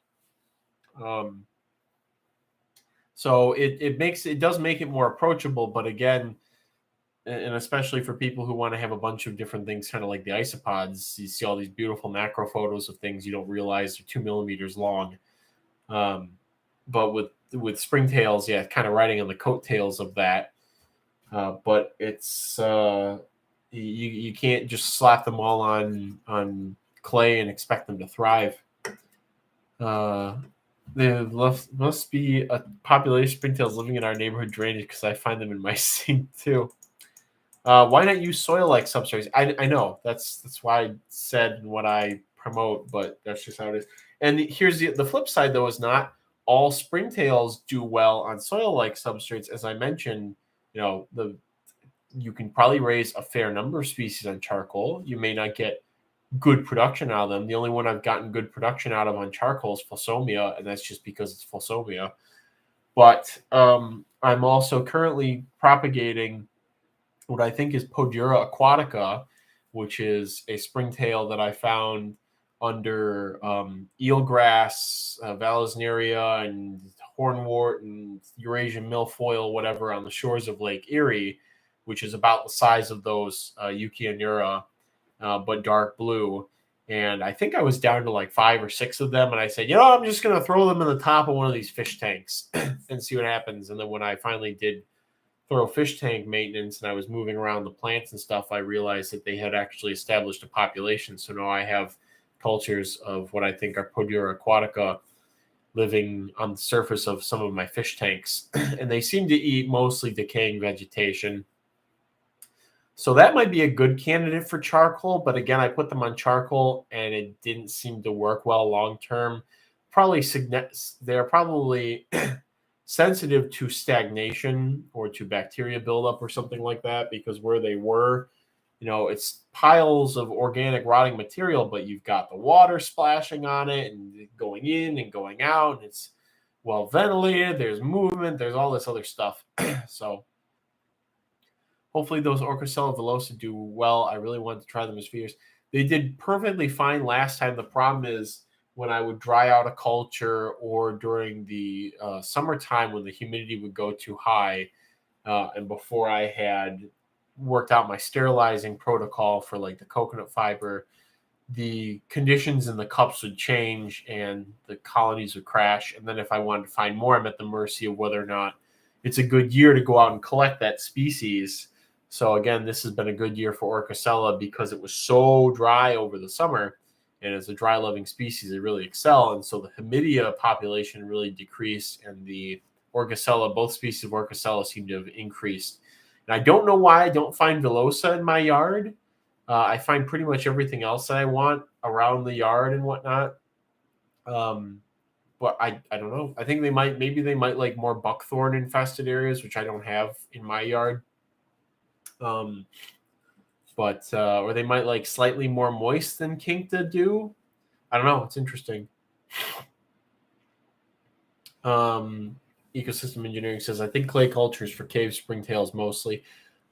So it does make it more approachable, but again, and especially for people who want to have a bunch of different things, kind of like the isopods, you see all these beautiful macro photos of things you don't realize they're 2 millimeters long. But with springtails, yeah, kind of riding on the coattails of that. But it's you can't just slap them all on clay and expect them to thrive. There must be a population of springtails living in our neighborhood drainage because I find them in my sink too. Why not use soil-like substrates? I know that's why I said what I promote, but that's just how it is. And here's the flip side, though, is not all springtails do well on soil-like substrates. As I mentioned, you can probably raise a fair number of species on charcoal. You may not get good production out of them. The only one I've gotten good production out of on charcoal is Fulsomia, and that's just because it's Fulsomia. But I'm also currently propagating what I think is Podura aquatica, which is a springtail that I found under eelgrass, Vallisneria, and hornwort, and Eurasian milfoil, whatever, on the shores of Lake Erie, which is about the size of those Euchaeonura, but dark blue. And I think I was down to like 5 or 6 of them, and I said, I'm just going to throw them in the top of one of these fish tanks and see what happens. And then when I finally did thorough fish tank maintenance and I was moving around the plants and stuff, I realized that they had actually established a population. So now I have cultures of what I think are Podura aquatica living on the surface of some of my fish tanks. And they seem to eat mostly decaying vegetation. So that might be a good candidate for charcoal. But again, I put them on charcoal and it didn't seem to work well long term. They're probably sensitive to stagnation or to bacteria buildup or something like that, because where they were, it's piles of organic rotting material, but you've got the water splashing on it and going in and going out, and it's well ventilated, there's movement, there's all this other stuff. So hopefully those Orchicella villosa do well. I really wanted to try them as feeders. They did perfectly fine last time. The problem is when I would dry out a culture, or during the summertime when the humidity would go too high, and before I had worked out my sterilizing protocol for like the coconut fiber, the conditions in the cups would change and the colonies would crash. And then if I wanted to find more, I'm at the mercy of whether or not it's a good year to go out and collect that species. So again, this has been a good year for Orchicella because it was so dry over the summer. And as a dry loving species, they really excel. And so the Hemidia population really decreased, and the Orchicella, both species of Orchicella, seem to have increased. And I don't know why I don't find Villosa in my yard. I find pretty much everything else that I want around the yard and whatnot. But I don't know. I think maybe they might like more buckthorn infested areas, which I don't have in my yard. Or they might like slightly more moist than Kinkta do. I don't know. It's interesting. Ecosystem Engineering says, I think clay cultures for cave springtails mostly.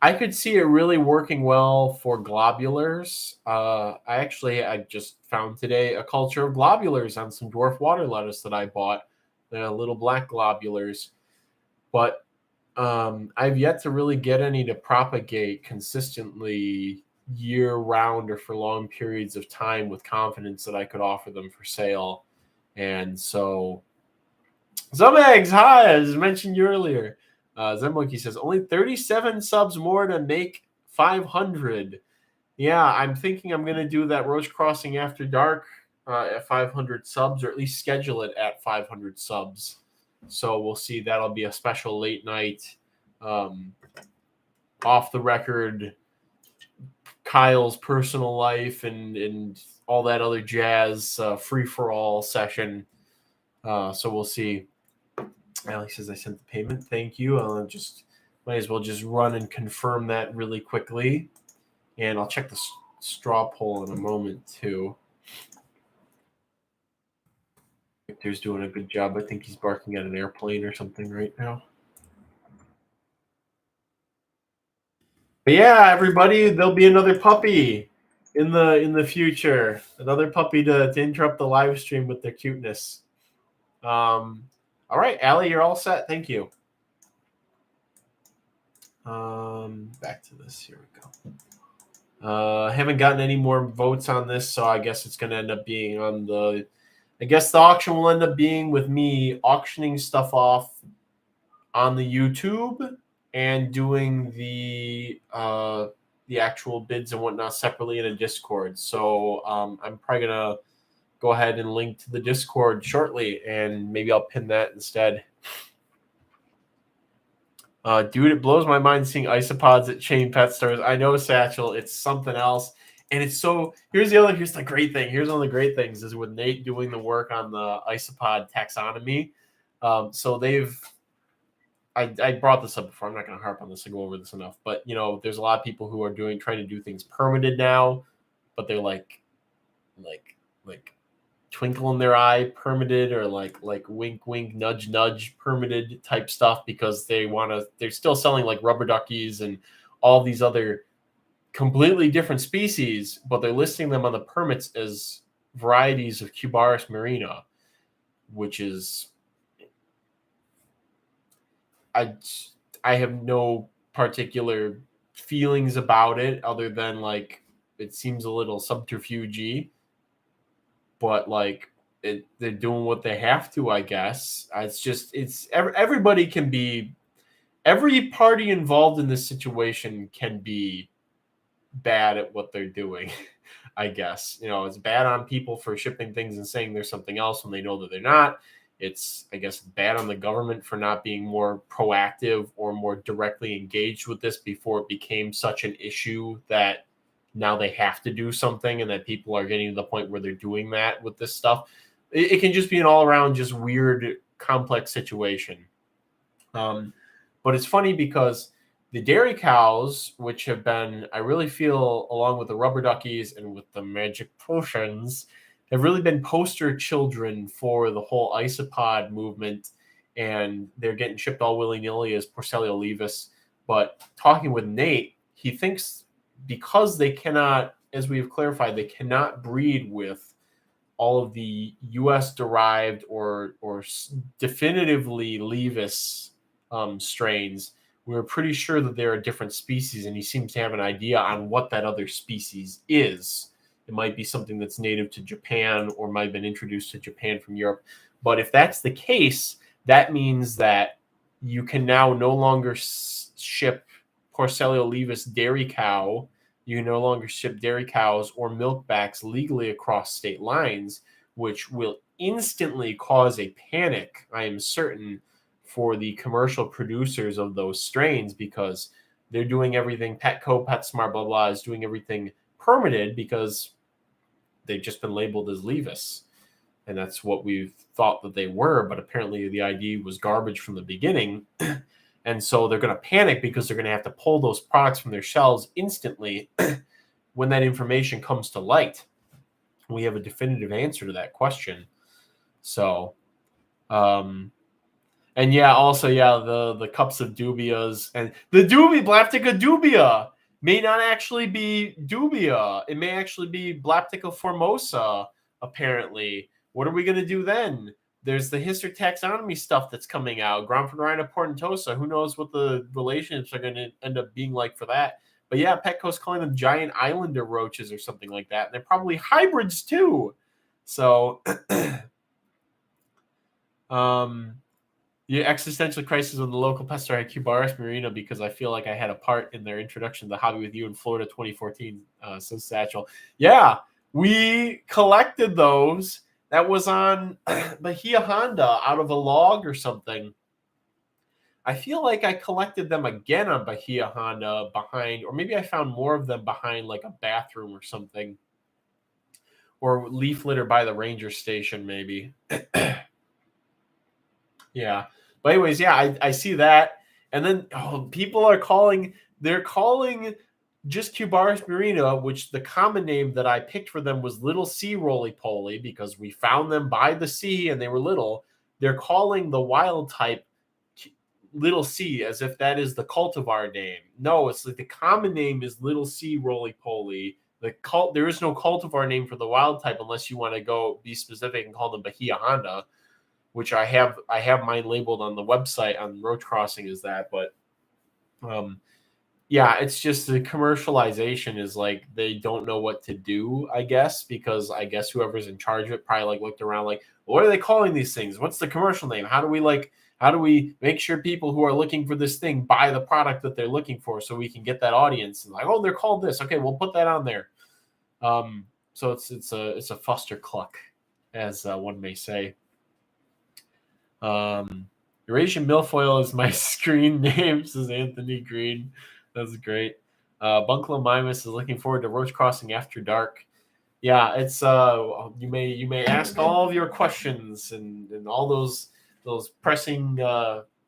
I could see it really working well for globulars. I just found today a culture of globulars on some dwarf water lettuce that I bought. They're little black globulars. But I've yet to really get any to propagate consistently year-round or for long periods of time with confidence that I could offer them for sale. And so, some eggs, hi, as mentioned earlier. Zemmonkey says, only 37 subs more to make 500. Yeah, I'm thinking I'm going to do that Roach Crossing After Dark at 500 subs, or at least schedule it at 500 subs. So we'll see. That'll be a special late night, off the record, Kyle's personal life and all that other jazz, free-for-all session. So we'll see. Alex says, I sent the payment. Thank you. Might as well just run and confirm that really quickly. And I'll check the straw poll in a moment, too. Victor's doing a good job. I think he's barking at an airplane or something right now. But yeah, everybody, there'll be another puppy in the future. Another puppy to interrupt the live stream with their cuteness. All right, Allie, you're all set. Thank you. Back to this. Here we go. Haven't gotten any more votes on this, so I guess it's going to end up being on the. I guess the auction will end up being with me auctioning stuff off on the YouTube and doing the actual bids and whatnot separately in a Discord. So I'm probably gonna go ahead and link to the Discord shortly, and maybe I'll pin that instead. Dude, it blows my mind seeing isopods at chain pet stores. I know, Satchel, it's something else. And it's so, here's the great thing. Here's one of the great things is with Nate doing the work on the isopod taxonomy. So I brought this up before. I'm not going to harp on this and go over this enough. But, there's a lot of people who are trying to do things permitted now, but they're like twinkle in their eye permitted, or like wink wink nudge nudge permitted type stuff, because they're still selling like rubber duckies and all these other completely different species, but they're listing them on the permits as varieties of Cubaris marina, which is I have no particular feelings about it other than like it seems a little subterfuge, but like they're doing what they have to, I guess. Everybody can be, every party involved in this situation can be bad at what they're doing. I guess, it's bad on people for shipping things and saying there's something else when they know that they're not. It's, I guess, bad on the government for not being more proactive or more directly engaged with this before it became such an issue that now they have to do something, and that people are getting to the point where they're doing that with this stuff. It can just be an all-around just weird, complex situation. But it's funny because the dairy cows, which have been, I really feel, along with the rubber duckies and with the magic potions, have really been poster children for the whole isopod movement, and they're getting shipped all willy-nilly as Porcellio levis. But talking with Nate, he thinks because they cannot, as we have clarified, they cannot breed with all of the U.S. derived or definitively Levis strains, we were pretty sure that there are different species, and he seems to have an idea on what that other species is. It might be something that's native to Japan or might have been introduced to Japan from Europe. But if that's the case, that means that you can now no longer ship Porcellio levis dairy cow. You can no longer ship dairy cows or milkbacks legally across state lines, which will instantly cause a panic, I am certain, for the commercial producers of those strains, because they're doing everything. Petco, PetSmart, blah, blah, is doing everything permitted because they've just been labeled as Levis. And that's what we've thought that they were. But apparently the ID was garbage from the beginning. And so they're going to panic because they're going to have to pull those products from their shelves instantly when that information comes to light. We have a definitive answer to that question. So, and yeah, also, yeah, the cups of dubias and the Blaptica dubia may not actually be dubia. It may actually be Blaptica formosa, apparently. What are we going to do then? There's the histotaxonomy stuff that's coming out. Gromphorhina portentosa. Who knows what the relationships are going to end up being like for that. But yeah, Petco's calling them giant islander roaches or something like that. And they're probably hybrids too. So, the existential crisis of the local pestor at Cubaris Marina, because I feel like I had a part in their introduction to the hobby with you in Florida 2014. So Satchel. Yeah, we collected those. That was on Bahia Honda out of a log or something. I feel like I collected them again on Bahia Honda behind, or maybe I found more of them behind like a bathroom or something. Or leaf litter by the ranger station, maybe. Yeah. But anyways, yeah, I see that. And then people are calling, they're calling just Cubaris Marina, which the common name that I picked for them was Little C Roly-Poly, because we found them by the sea and they were little. They're calling the wild type Little C as if that is the cultivar name. No, it's like the common name is Little C Roly-Poly. There is no cultivar name for the wild type unless you want to go be specific and call them Bahia Honda, which I have mine labeled on the website on Roach Crossing is that. But yeah, it's just the commercialization is like they don't know what to do, I guess, because I guess whoever's in charge of it probably like looked around like, what are they calling these things? What's the commercial name? How do we make sure people who are looking for this thing buy the product that they're looking for so we can get that audience? And like, oh, they're called this. Okay, we'll put that on there. So it's a fuster cluck, as one may say. Eurasian milfoil is my screen name, says Anthony Green. That's great. Bunklo Mimus is looking forward to Roach Crossing after dark. Yeah, it's you may ask all of your questions and all those pressing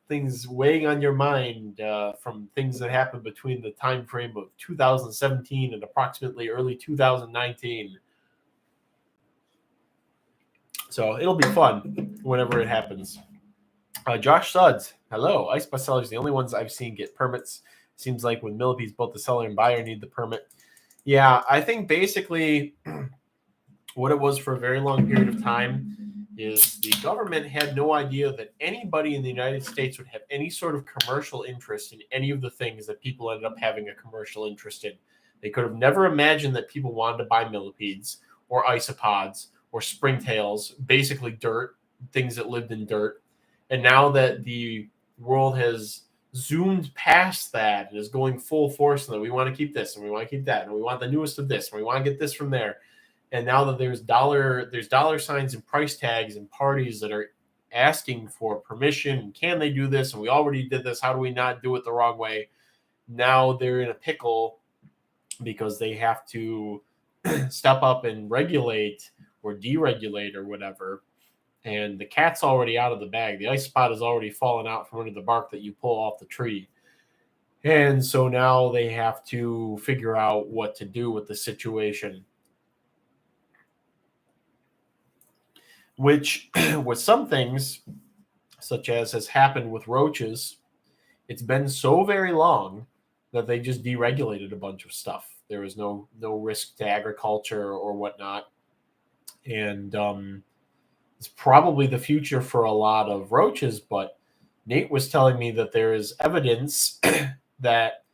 things weighing on your mind from things that happened between the time frame of 2017 and approximately early 2019. So it'll be fun whenever it happens. Josh Suds, hello. Ice bus sellers, the only ones I've seen get permits. Seems like with millipedes, both the seller and buyer need the permit. Yeah, I think basically what it was for a very long period of time is the government had no idea that anybody in the United States would have any sort of commercial interest in any of the things that people ended up having a commercial interest in. They could have never imagined that people wanted to buy millipedes or isopods or springtails, basically dirt, things that lived in dirt. And now that the world has zoomed past that and is going full force, and that we want to keep this and we want to keep that and we want the newest of this and we want to get this from there. And now that there's dollar signs and price tags and parties that are asking for permission and can they do this, and we already did this, how do we not do it the wrong way? Now they're in a pickle because they have to step up and regulate or deregulate or whatever. And the cat's already out of the bag. The ice spot has already fallen out from under the bark that you pull off the tree. And so now they have to figure out what to do with the situation. Which, with some things, such as has happened with roaches, it's been so very long that they just deregulated a bunch of stuff. There was no risk to agriculture or whatnot. And it's probably the future for a lot of roaches. But Nate was telling me that there is evidence that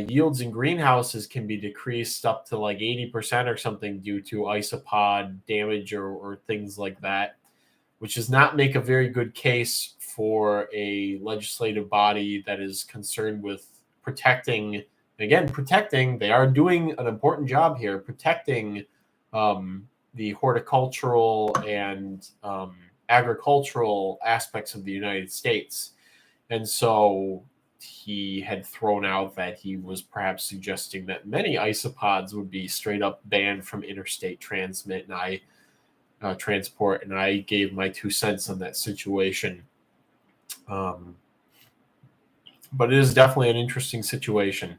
yields in greenhouses can be decreased up to like 80% or something due to isopod damage or things like that, which does not make a very good case for a legislative body that is concerned with protecting. Again, protecting. They are doing an important job here, protecting the horticultural and agricultural aspects of the United States. And so he had thrown out that he was perhaps suggesting that many isopods would be straight up banned from interstate transport, and I gave my 2 cents on that situation. But it is definitely an interesting situation.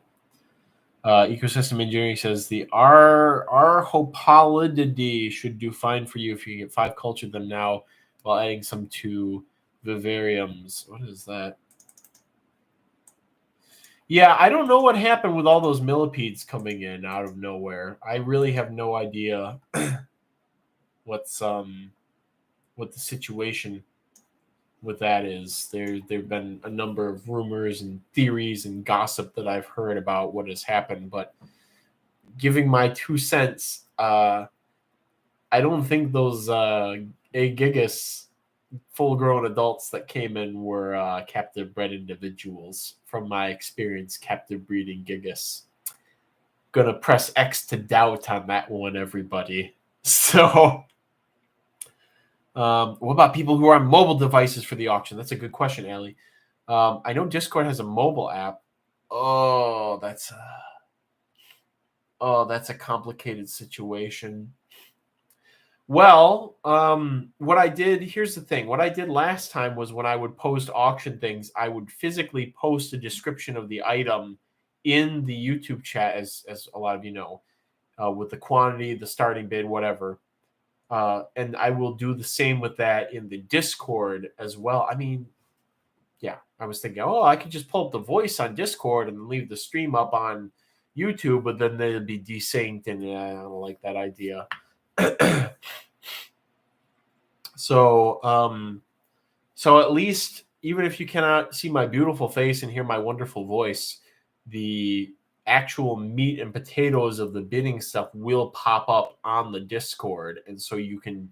Ecosystem engineering says the Arhopalidae should do fine for you if you get 5 cultured them now while adding some to vivariums. What is that? Yeah, I don't know what happened with all those millipedes coming in out of nowhere. I really have no idea what the situation with that is. There've been a number of rumors and theories and gossip that I've heard about what has happened, but giving my 2 cents, I don't think those Aegigus full-grown adults that came in were captive bred individuals. From my experience, captive breeding gigas. Gonna press X to doubt on that one, everybody. So, what about people who are on mobile devices for the auction? That's a good question, Allie. I know Discord has a mobile app. Oh, that's a complicated situation. Well, here's the thing. What I did last time was when I would post auction things, I would physically post a description of the item in the YouTube chat, as a lot of you know, with the quantity, the starting bid, whatever. And I will do the same with that in the Discord as well. I mean, yeah, I was thinking, I could just pull up the voice on Discord and leave the stream up on YouTube, but then they'd be desynced, and I don't like that idea. So at least, even if you cannot see my beautiful face and hear my wonderful voice, the actual meat and potatoes of the bidding stuff will pop up on the Discord. And so you can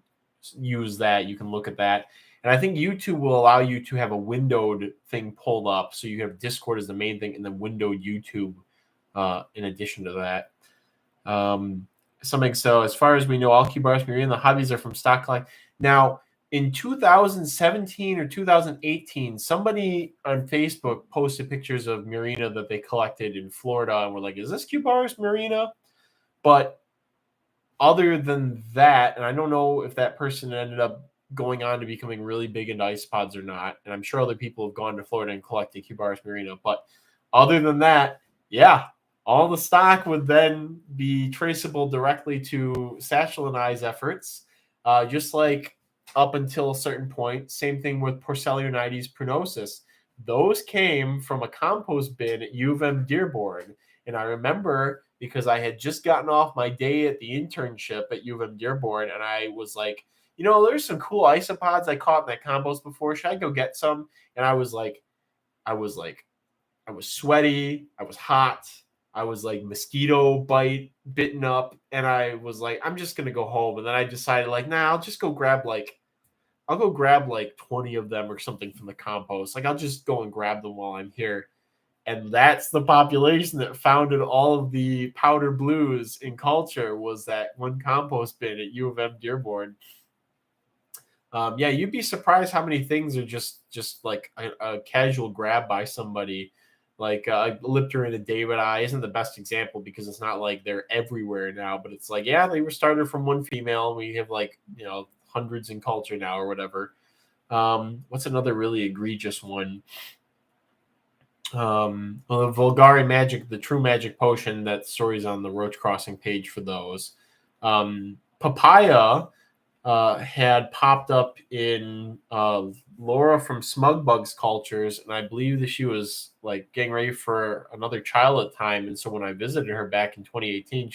use that. You can look at that. And I think YouTube will allow you to have a windowed thing pulled up. So you have Discord as the main thing and then windowed YouTube in addition to that. So as far as we know, all Cubaris Marina, the hobbies are from stock collect. Now, in 2017 or 2018, somebody on Facebook posted pictures of Murina that they collected in Florida, and we're like, is this Cubaris Marina? But other than that, and I don't know if that person ended up going on to becoming really big into isopods or not, and I'm sure other people have gone to Florida and collected Cubaris Marina, but other than that, yeah, all the stock would then be traceable directly to Satchel and I's efforts, just like up until a certain point. Same thing with Porcellanites prunosus. Those came from a compost bin at U of M Dearborn. And I remember because I had just gotten off my day at the internship at U of M Dearborn, and I was like, there's some cool isopods I caught in that compost before. Should I go get some? And I was sweaty. I was hot. I was like mosquito bitten up. And I was like, I'm just going to go home. And then I decided I'll just go grab I'll go grab 20 of them or something from the compost. I'll just go and grab them while I'm here. And that's the population that founded all of the powder blues in culture, was that one compost bin at U of M Dearborn. Yeah, you'd be surprised how many things are just like a casual grab by somebody. Lipter and David Eye isn't the best example because it's not like they're everywhere now, but it's they were started from one female. And we have hundreds in culture now or whatever. What's another really egregious one? The Vulgari Magic, the True Magic Potion, that story's on the Roach Crossing page for those. Papaya had popped up in Laura from Smugbugs cultures, and I believe that she was getting ready for another child at the time. And so when I visited her back in 2018,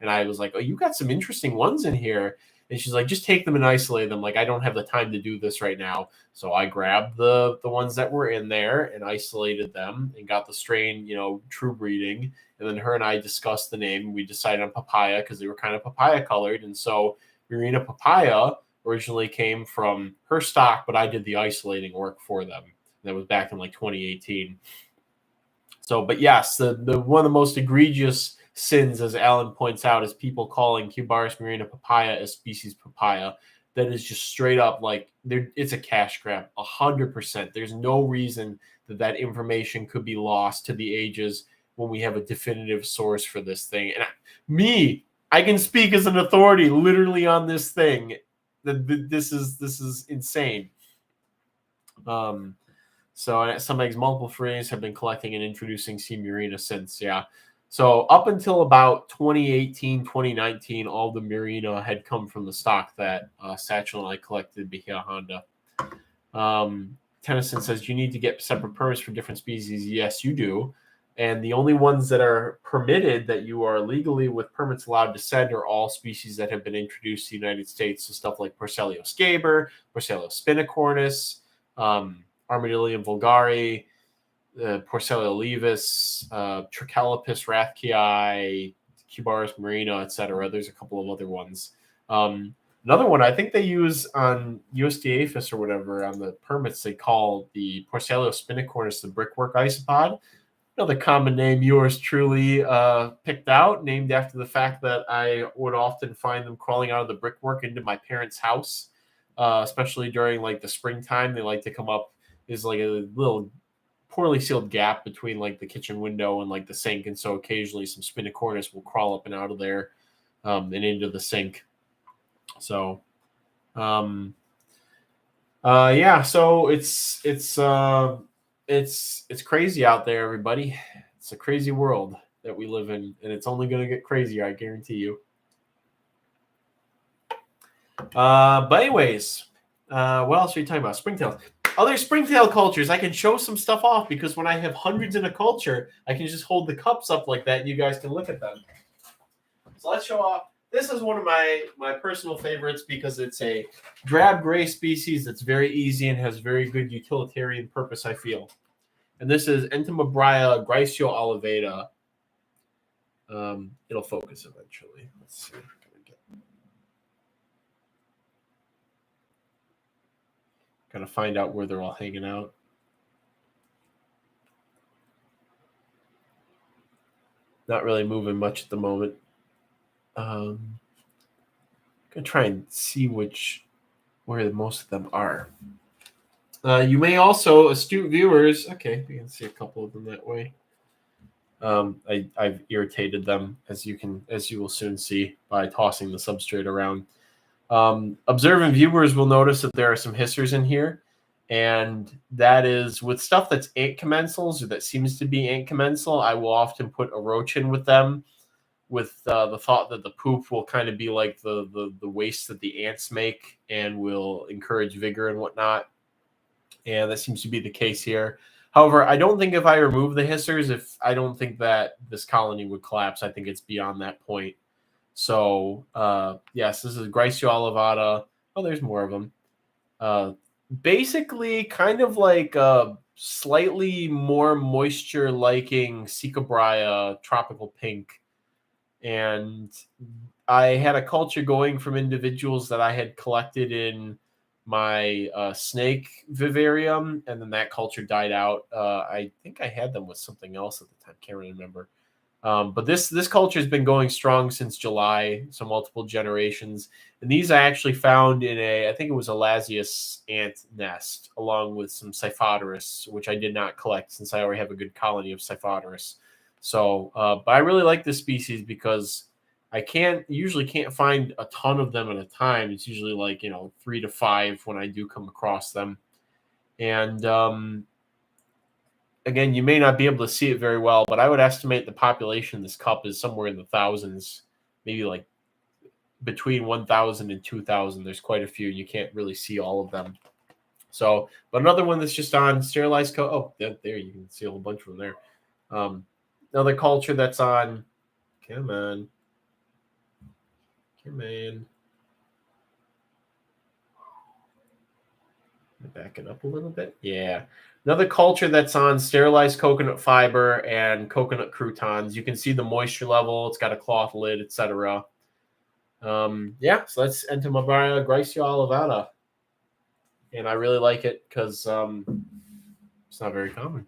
I was like, oh, you got some interesting ones in here. And she's like, just take them and isolate them. Like, I don't have the time to do this right now. So I grabbed the ones that were in there and isolated them and got the strain, true breeding. And then her and I discussed the name. We decided on papaya because they were kind of papaya colored. And so Murina papaya originally came from her stock, but I did the isolating work for them. That was back in like 2018. So, but yes, the one of the most egregious sins, as Alan points out, is people calling Cubaris murina papaya a species papaya. That is just straight up like it's a cash grab, 100%. There's no reason that information could be lost to the ages when we have a definitive source for this thing. And I can speak as an authority literally on this thing. This is insane. So some eggs, multiple frays have been collecting and introducing C. murina since, yeah. So up until about 2018, 2019, all the murina had come from the stock that Satchel and I collected via Honda. Tennyson says, you need to get separate permits for different species. Yes, you do. And the only ones that are permitted that you are legally with permits allowed to send are all species that have been introduced to the United States. So stuff like Porcellio scaber, Porcellio spinicornis, Armadillium vulgare, Porcellio levis, Trichelopus rathkii, Cubaris murina, etc. There's a couple of other ones. Another one I think they use on USDA APHIS or whatever on the permits, they call the Porcellio spinicornis the brickwork isopod. Another common name yours truly picked out, named after the fact that I would often find them crawling out of the brickwork into my parents' house, especially during like the springtime. They like to come up. There's like a little poorly sealed gap between like the kitchen window and like the sink, and so occasionally some spinicornis will crawl up and out of there and into the sink. So, yeah. So it's crazy out there, everybody. It's a crazy world that we live in, and it's only going to get crazier, I guarantee you. But anyways, what else are you talking about? Springtails. Other springtail cultures, I can show some stuff off because when I have hundreds in a culture, I can just hold the cups up like that and you guys can look at them. So let's show off. This is one of my personal favorites because it's a drab gray species that's very easy and has very good utilitarian purpose, I feel. And this is Entomobria griseolivata. It'll focus eventually. Let's see. Gotta find out where they're all hanging out. Not really moving much at the moment. Gonna try and see where most of them are. You may also, astute viewers, okay, you can see a couple of them that way. I've irritated them, as you will soon see by tossing the substrate around. Observant viewers will notice that there are some hissers in here, and that is with stuff that's ant commensals or that seems to be ant commensal. I will often put a roach in with them, with the thought that the poop will kind of be like the waste that the ants make and will encourage vigor and whatnot. And that seems to be the case here. However, I don't think if I remove the hissers, I don't think that this colony would collapse. I think it's beyond that point. So, yes, this is griseolivata. Oh, there's more of them. Basically, kind of like a slightly more moisture-liking Cecabria tropical pink. And I had a culture going from individuals that I had collected in my snake vivarium, and then that culture died out. I think I had them with something else at the time. Can't really remember. But this culture has been going strong since July, so multiple generations. And these I actually found in I think it was a Lasius ant nest, along with some Cyphoderus, which I did not collect since I already have a good colony of Cyphoderus. So, but I really like this species because I usually can't find a ton of them at a time. It's usually like 3 to 5 when I do come across them. And again, you may not be able to see it very well, but I would estimate the population of this cup is somewhere in the thousands, maybe like between 1,000 and 2,000. There's quite a few. You can't really see all of them. So, but another one that's just on sterilized oh, there you can see a whole bunch of them there. Another culture that's on, come on. Back it up a little bit. Yeah. Another culture that's on sterilized coconut fiber and coconut croutons. You can see the moisture level. It's got a cloth lid, etc. Yeah, so that's Entomobria graciolivata. And I really like it because it's not very common.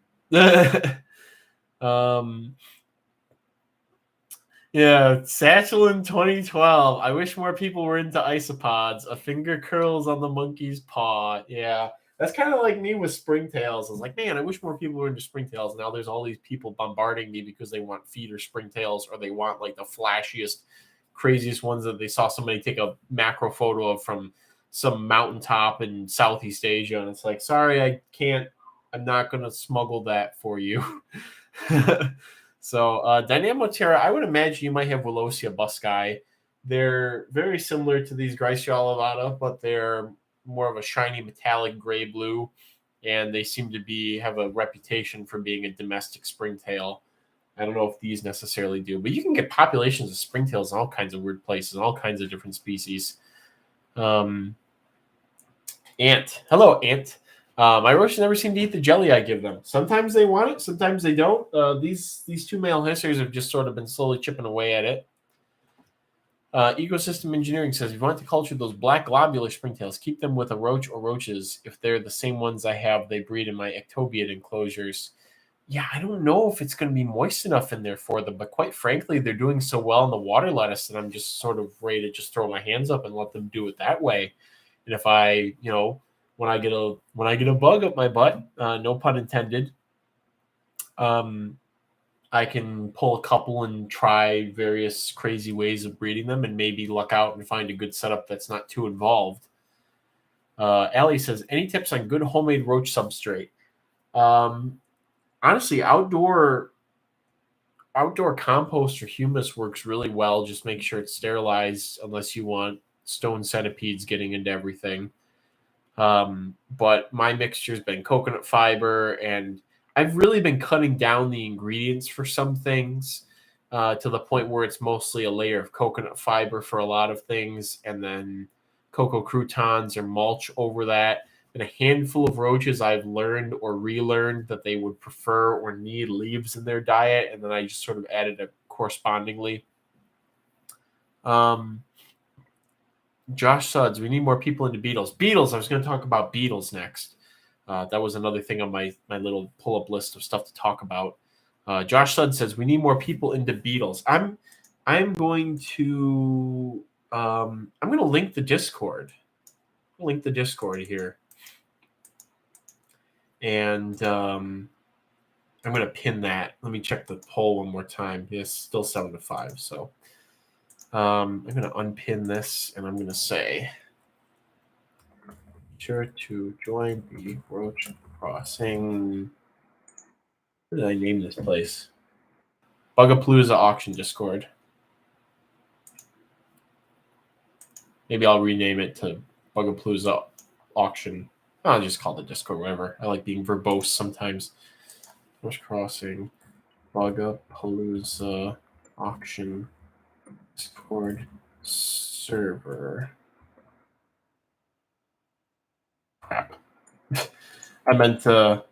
Yeah, Satchelin 2012. I wish more people were into isopods. A finger curls on the monkey's paw. Yeah, that's kind of like me with springtails. I was like, man, I wish more people were into springtails. Now there's all these people bombarding me because they want feeder springtails or they want like the flashiest, craziest ones that they saw somebody take a macro photo of from some mountaintop in Southeast Asia. And it's like, sorry, I can't. I'm not going to smuggle that for you. So Dynamoterra, I would imagine you might have Willosia buscae. They're very similar to these Graciolivata, but they're more of a shiny metallic gray blue, and they seem to have a reputation for being a domestic springtail. I don't know if these necessarily do, but you can get populations of springtails in all kinds of weird places, all kinds of different species. Ant. Hello, Ant. My roaches never seem to eat the jelly I give them. Sometimes they want it, sometimes they don't. These two male hissers have just sort of been slowly chipping away at it. Ecosystem Engineering says, if you want to culture those black globular springtails, keep them with a roach or roaches. If they're the same ones I have, they breed in my ectobiate enclosures. Yeah, I don't know if it's going to be moist enough in there for them, but quite frankly, they're doing so well in the water lettuce that I'm just sort of ready to just throw my hands up and let them do it that way. And if I, when I get a bug up my butt, no pun intended, I can pull a couple and try various crazy ways of breeding them and maybe luck out and find a good setup that's not too involved. Allie says, any tips on good homemade roach substrate? Honestly, outdoor compost or humus works really well. Just make sure it's sterilized unless you want stone centipedes getting into everything. But my mixture's been coconut fiber, and I've really been cutting down the ingredients for some things to the point where it's mostly a layer of coconut fiber for a lot of things, and then cocoa croutons or mulch over that. And a handful of roaches I've learned or relearned that they would prefer or need leaves in their diet, and then I just sort of added it correspondingly. Josh Suds, we need more people into beetles. Beetles, I was going to talk about beetles next. That was another thing on my little pull-up list of stuff to talk about. Josh Suds says, we need more people into beetles. I'm going to link the Discord. Link the Discord here. And I'm going to pin that. Let me check the poll one more time. It's still 7-5, so I'm going to unpin this, and I'm going to say, sure to join the Roach Crossing. What did I name this place? Bugapalooza Auction Discord. Maybe I'll rename it to Bugapalooza Auction. I'll just call it Discord, whatever. I like being verbose sometimes. Roach Crossing, Bugapalooza Auction Discord server. Crap. I meant to.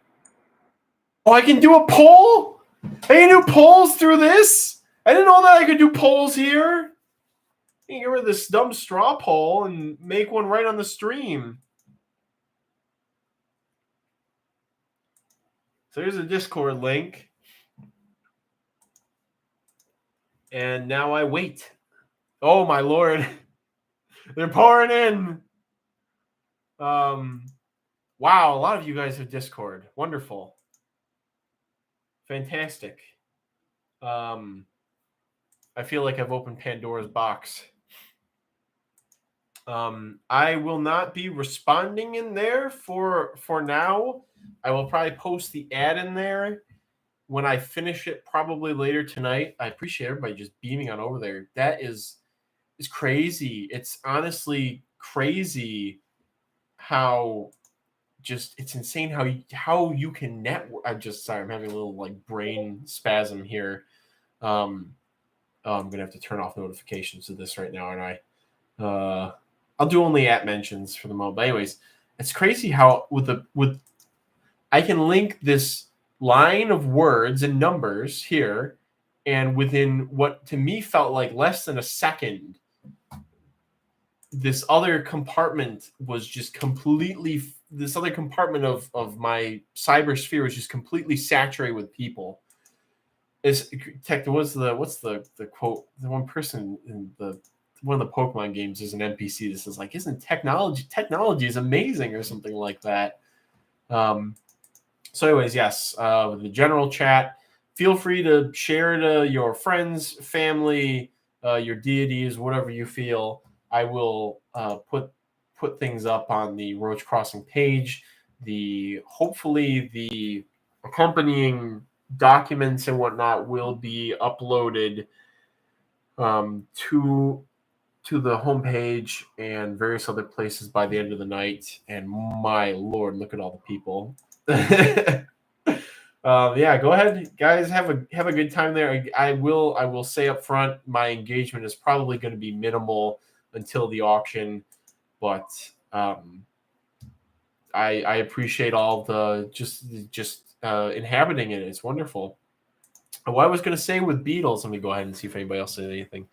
Oh, I can do a poll? I can do polls through this? I didn't know that I could do polls here. I can get rid of this dumb straw poll and make one right on the stream. So here's a Discord link. And now I wait. Oh, my Lord. They're pouring in. Wow, a lot of you guys have Discord. Wonderful. Fantastic. I feel like I've opened Pandora's box. I will not be responding in there for now. I will probably post the ad in there when I finish it, probably later tonight. I appreciate everybody just beaming on over there. That is crazy. It's honestly crazy how it's insane how you can network. I'm having a little brain spasm here. I'm gonna have to turn off notifications of this right now, and I'll do only @ mentions for the moment. But anyways, It's crazy how with I can link this line of words and numbers here, and within what to me felt like less than a second, this other compartment was just completely. This other compartment of my cybersphere was just completely saturated with people. Is tech? What's the quote? The one person in the one of the Pokemon games is an NPC. This is like, isn't technology is amazing or something like that. So, anyways, yes, the general chat. Feel free to share to your friends, family, your deities, whatever you feel. I will put things up on the Roach Crossing page. Hopefully the accompanying documents and whatnot will be uploaded to the homepage and various other places by the end of the night. And my lord, look at all the people. Yeah, go ahead, guys. Have a good time there. I will say up front, my engagement is probably going to be minimal until the auction, but I appreciate all the just inhabiting it. It's wonderful. What I was going to say with beetles, let me go ahead and see if anybody else said anything.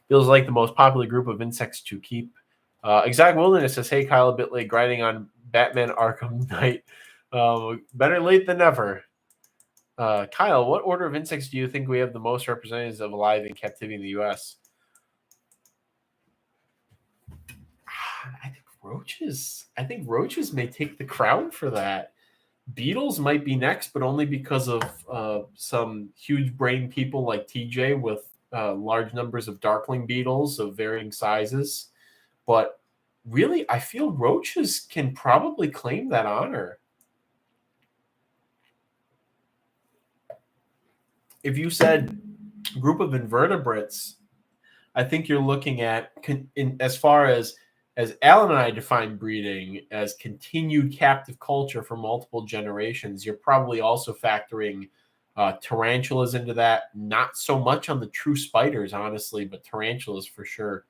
Beetles like the most popular group of insects to keep. Exact Wilderness says, "Hey Kyle, a bit late grinding on Batman Arkham Knight. Better late than never." Kyle, what order of insects do you think we have the most representatives of alive in captivity in the U.S.? I think roaches. I think roaches may take the crown for that. Beetles might be next, but only because of some huge brain people like TJ with large numbers of darkling beetles of varying sizes. But really, I feel roaches can probably claim that honor. If you said group of invertebrates, I think you're looking at, as far as Alan and I define breeding as continued captive culture for multiple generations, you're probably also factoring tarantulas into that. Not so much on the true spiders, honestly, but tarantulas for sure.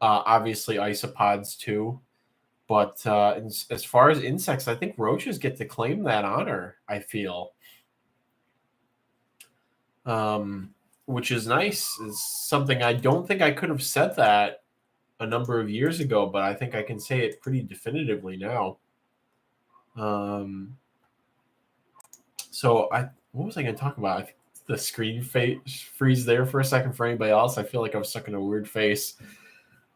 Obviously, isopods too. But as far as insects, I think roaches get to claim that honor, I feel. Which is nice. It's something I don't think I could have said that a number of years ago, but I think I can say it pretty definitively now. So what was I going to talk about? I think the screen freeze there for a second for anybody else. I feel like I was stuck in a weird face.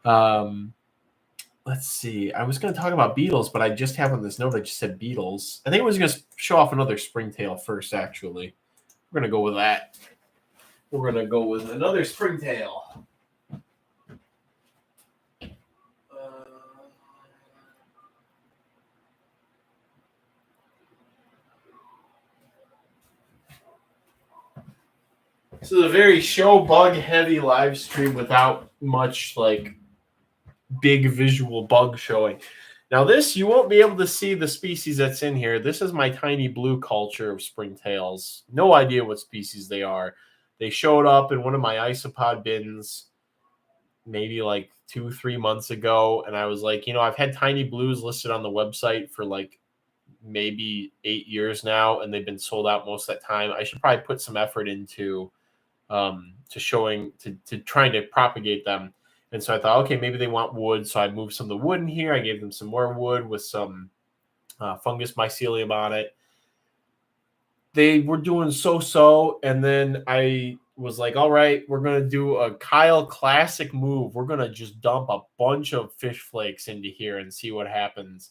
Let's see. I was going to talk about beetles, but I just have on this note, I just said beetles. I think I was going to show off another springtail first, actually. We're going to go with that. We're going to go with another springtail. This is a very show bug heavy live stream without much like big visual bug showing. Now this, you won't be able to see the species that's in here. This is my tiny blue culture of springtails. No idea what species they are. They showed up in one of my isopod bins maybe like 2-3 months ago. And I was like, I've had tiny blues listed on the website for like maybe 8 years now, and they've been sold out most of that time. I should probably put some effort into to trying to propagate them. And so I thought, okay, maybe they want wood. So I moved some of the wood in here. I gave them some more wood with some fungus mycelium on it. They were doing so. And then I was like, all right, we're going to do a Kyle classic move. We're going to just dump a bunch of fish flakes into here and see what happens.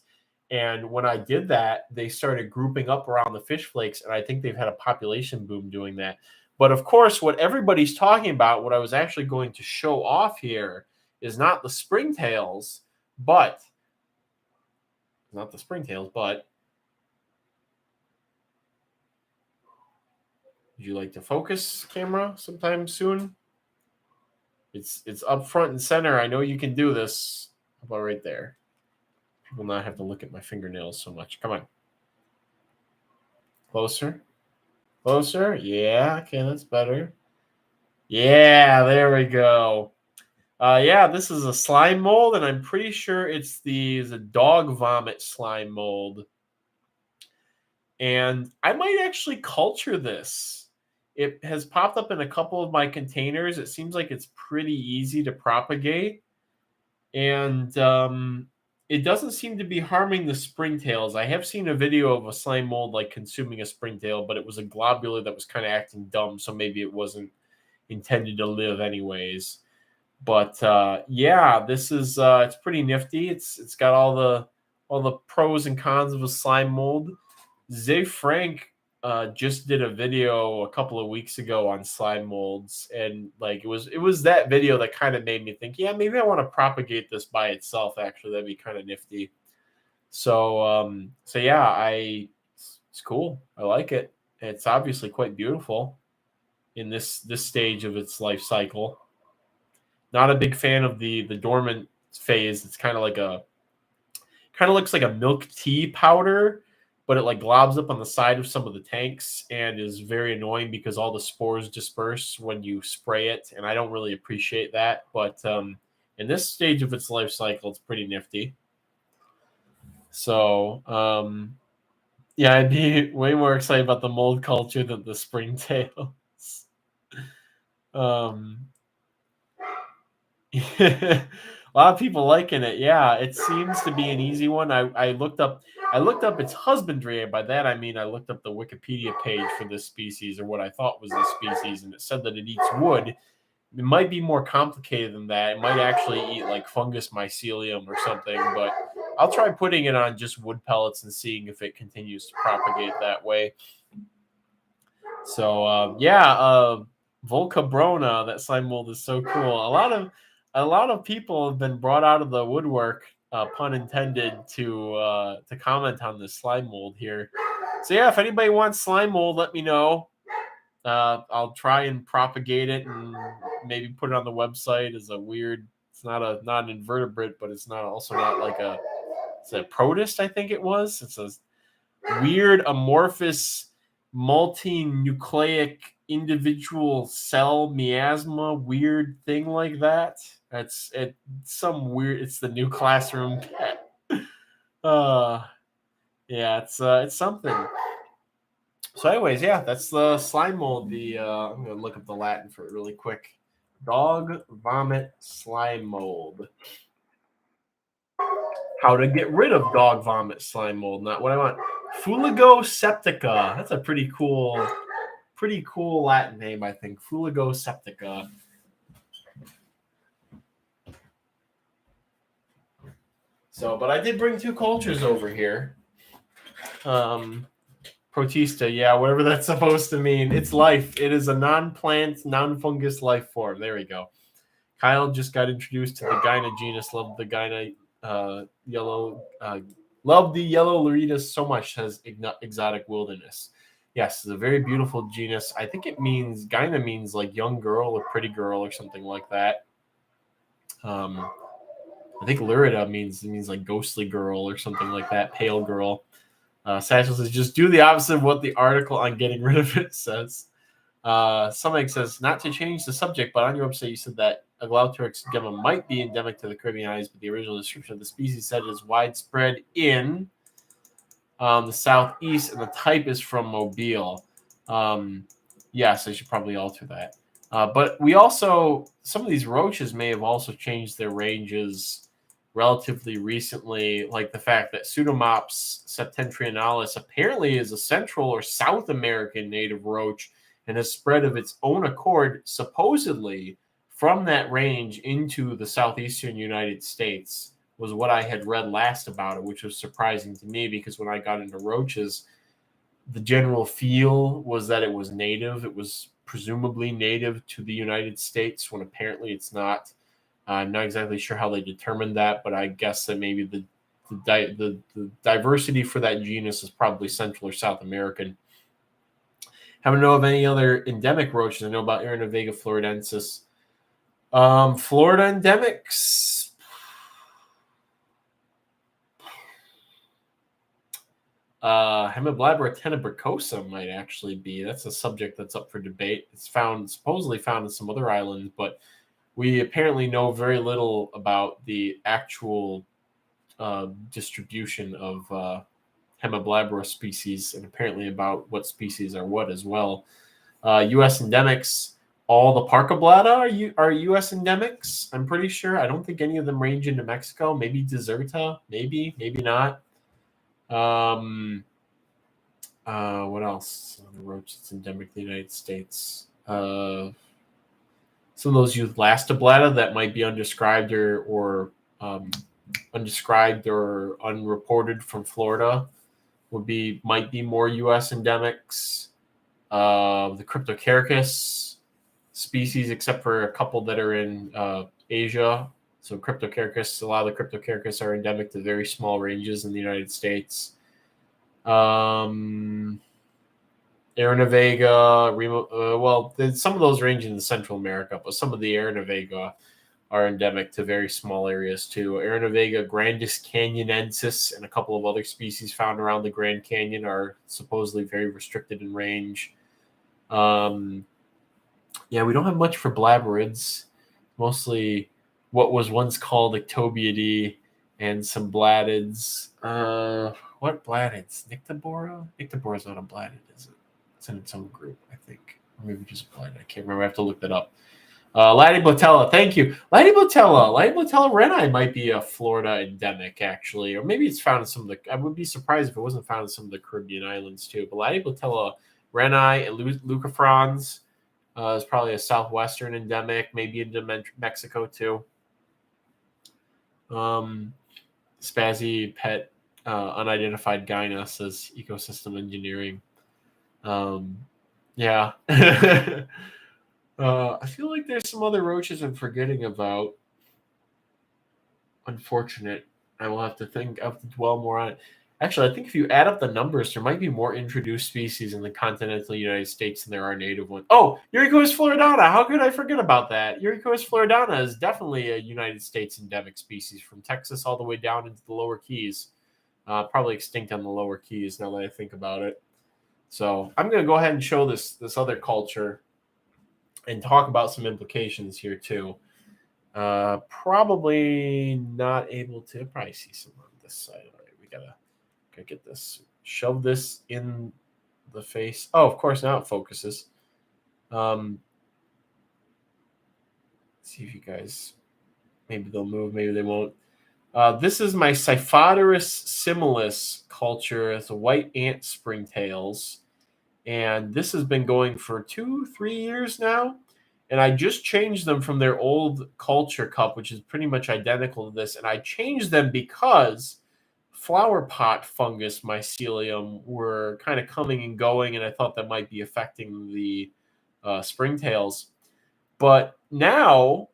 And when I did that, they started grouping up around the fish flakes. And I think they've had a population boom doing that. But of course, what everybody's talking about, what I was actually going to show off here, is not the springtails, but would you like to focus, camera, sometime soon? It's up front and center. I know you can do this. How about right there? I will not have to look at my fingernails so much. Come on. Closer. Yeah, okay, that's better. Yeah, there we go. Yeah, this is a slime mold, and I'm pretty sure it's the dog vomit slime mold. And I might actually culture this. It has popped up in a couple of my containers. It seems like it's pretty easy to propagate, and it doesn't seem to be harming the springtails. I have seen a video of a slime mold like consuming a springtail, but it was a globular that was kind of acting dumb, so maybe it wasn't intended to live anyways. But yeah, this is it's pretty nifty. It's got all the pros and cons of a slime mold. Zay Frank just did a video a couple of weeks ago on slime molds, and like it was that video that kind of made me think, yeah, maybe I want to propagate this by itself. Actually, that'd be kind of nifty. So yeah, it's cool. I like it. It's obviously quite beautiful in this stage of its life cycle. Not a big fan of the dormant phase. It's kind of looks like a milk tea powder, but it like globs up on the side of some of the tanks and is very annoying because all the spores disperse when you spray it, and I don't really appreciate that. But in this stage of its life cycle, it's pretty nifty. So yeah, I'd be way more excited about the mold culture than the springtails. A lot of people liking it. Yeah, it seems to be an easy one. I looked up its husbandry, and by that I mean I looked up the Wikipedia page for this species, or what I thought was this species, and it said that it eats wood. It might be more complicated than that. It might actually eat like fungus mycelium or something, but I'll try putting it on just wood pellets and seeing if it continues to propagate that way. So Volcabrona, that slime mold is so cool. A lot of people have been brought out of the woodwork, pun intended, to comment on this slime mold here. So yeah, if anybody wants slime mold, let me know. I'll try and propagate it and maybe put it on the website as a weird. It's not an invertebrate, but it's not like it's a protist. I think it was. It's a weird amorphous multi-nucleic individual cell miasma weird thing like that. It's the new classroom pet. Yeah, it's something. So anyways, yeah, that's the slime mold. I'm gonna look up the Latin for it really quick. Dog vomit slime mold. How to get rid of dog vomit slime mold, not what I want. Fuligo septica. That's a pretty cool Latin name, I think. Fuligo septica. So, but I did bring two cultures over here. Protista, yeah, whatever that's supposed to mean. It's life. It is a non-plant, non-fungus life form. There we go. Kyle just got introduced to the Gyna genus. Love the Gyna yellow. Love the yellow Loretus so much. Has exotic wilderness. Yes, it's a very beautiful genus. I think it means Gyna means like young girl or pretty girl or something like that. I think Lurida means like ghostly girl or something like that, pale girl. Satchel says, just do the opposite of what the article on getting rid of it says. Somebody says, not to change the subject, but on your website you said that Aglauteryx gemma might be endemic to the Caribbean islands, but the original description of the species said it is widespread in the southeast, and the type is from Mobile. Yes, I should probably alter that. But we also, some of these roaches may have also changed their ranges relatively recently, like the fact that Pseudomops septentrionalis apparently is a Central or South American native roach and has spread of its own accord, supposedly, from that range into the southeastern United States, was what I had read last about it, which was surprising to me because when I got into roaches, the general feel was that it was native. It was presumably native to the United States when apparently it's not. I'm not exactly sure how they determined that, but I guess that maybe the diversity for that genus is probably Central or South American. Haven't know of any other endemic roaches. I know about Arenovega floridensis. Florida endemics. Hemiblabra tenebricosa might actually be. That's a subject that's up for debate. It's supposedly found in some other islands, but we apparently know very little about the actual distribution of Hemiblabra species, and apparently about what species are what as well. U.S. endemics, all the Parcablata are U.S. endemics. I'm pretty sure. I don't think any of them range into Mexico. Maybe Deserta, maybe not. What else? The roach that's endemic to the United States. Some of those Eulastoblata that might be undescribed or undescribed or unreported from Florida might be more U.S. endemics. The Cryptocarchus species, except for a couple that are in Asia. So Cryptocarchus, a lot of the Cryptocarchus are endemic to very small ranges in the United States. Aranavega, some of those range in Central America, but some of the Aranavega are endemic to very small areas too. Aranavega grandis canyonensis and a couple of other species found around the Grand Canyon are supposedly very restricted in range. We don't have much for blaberids. Mostly what was once called Ectobiidae and some blatids. What blatids? Nyctibora? Nyctibora's not a blatid, is it? It's in its own group, I think. Or maybe just a blatid. I can't remember. I have to look that up. Latibotella, thank you. Latibotella renai might be a Florida endemic, actually. Or maybe it's found in some of the... I would be surprised if it wasn't found in some of the Caribbean islands, too. But Latibotella renai and leucophrons is probably a southwestern endemic, maybe into Mexico, too. Spazzy pet unidentified gyna says ecosystem engineering. I feel like there's some other roaches I'm forgetting about. Unfortunate. I will have to dwell more on it. Actually, I think if you add up the numbers, there might be more introduced species in the continental United States than there are native ones. Oh, Eurycois floridana. How could I forget about that? Eurycois floridana is definitely a United States endemic species from Texas all the way down into the lower Keys. Probably extinct on the lower Keys now that I think about it. So I'm going to go ahead and show this other culture and talk about some implications here too. Probably not able to probably see some on this side. All right, we gotta get this. Shove this in the face. Oh, of course, now it focuses. See if you guys, maybe they'll move, maybe they won't. This is my Cyphoderus similis culture. It's a white ant springtails. And this has been going for 2-3 years now. And I just changed them from their old culture cup, which is pretty much identical to this. And I changed them because flower pot fungus mycelium were kind of coming and going, and I thought that might be affecting the springtails. But now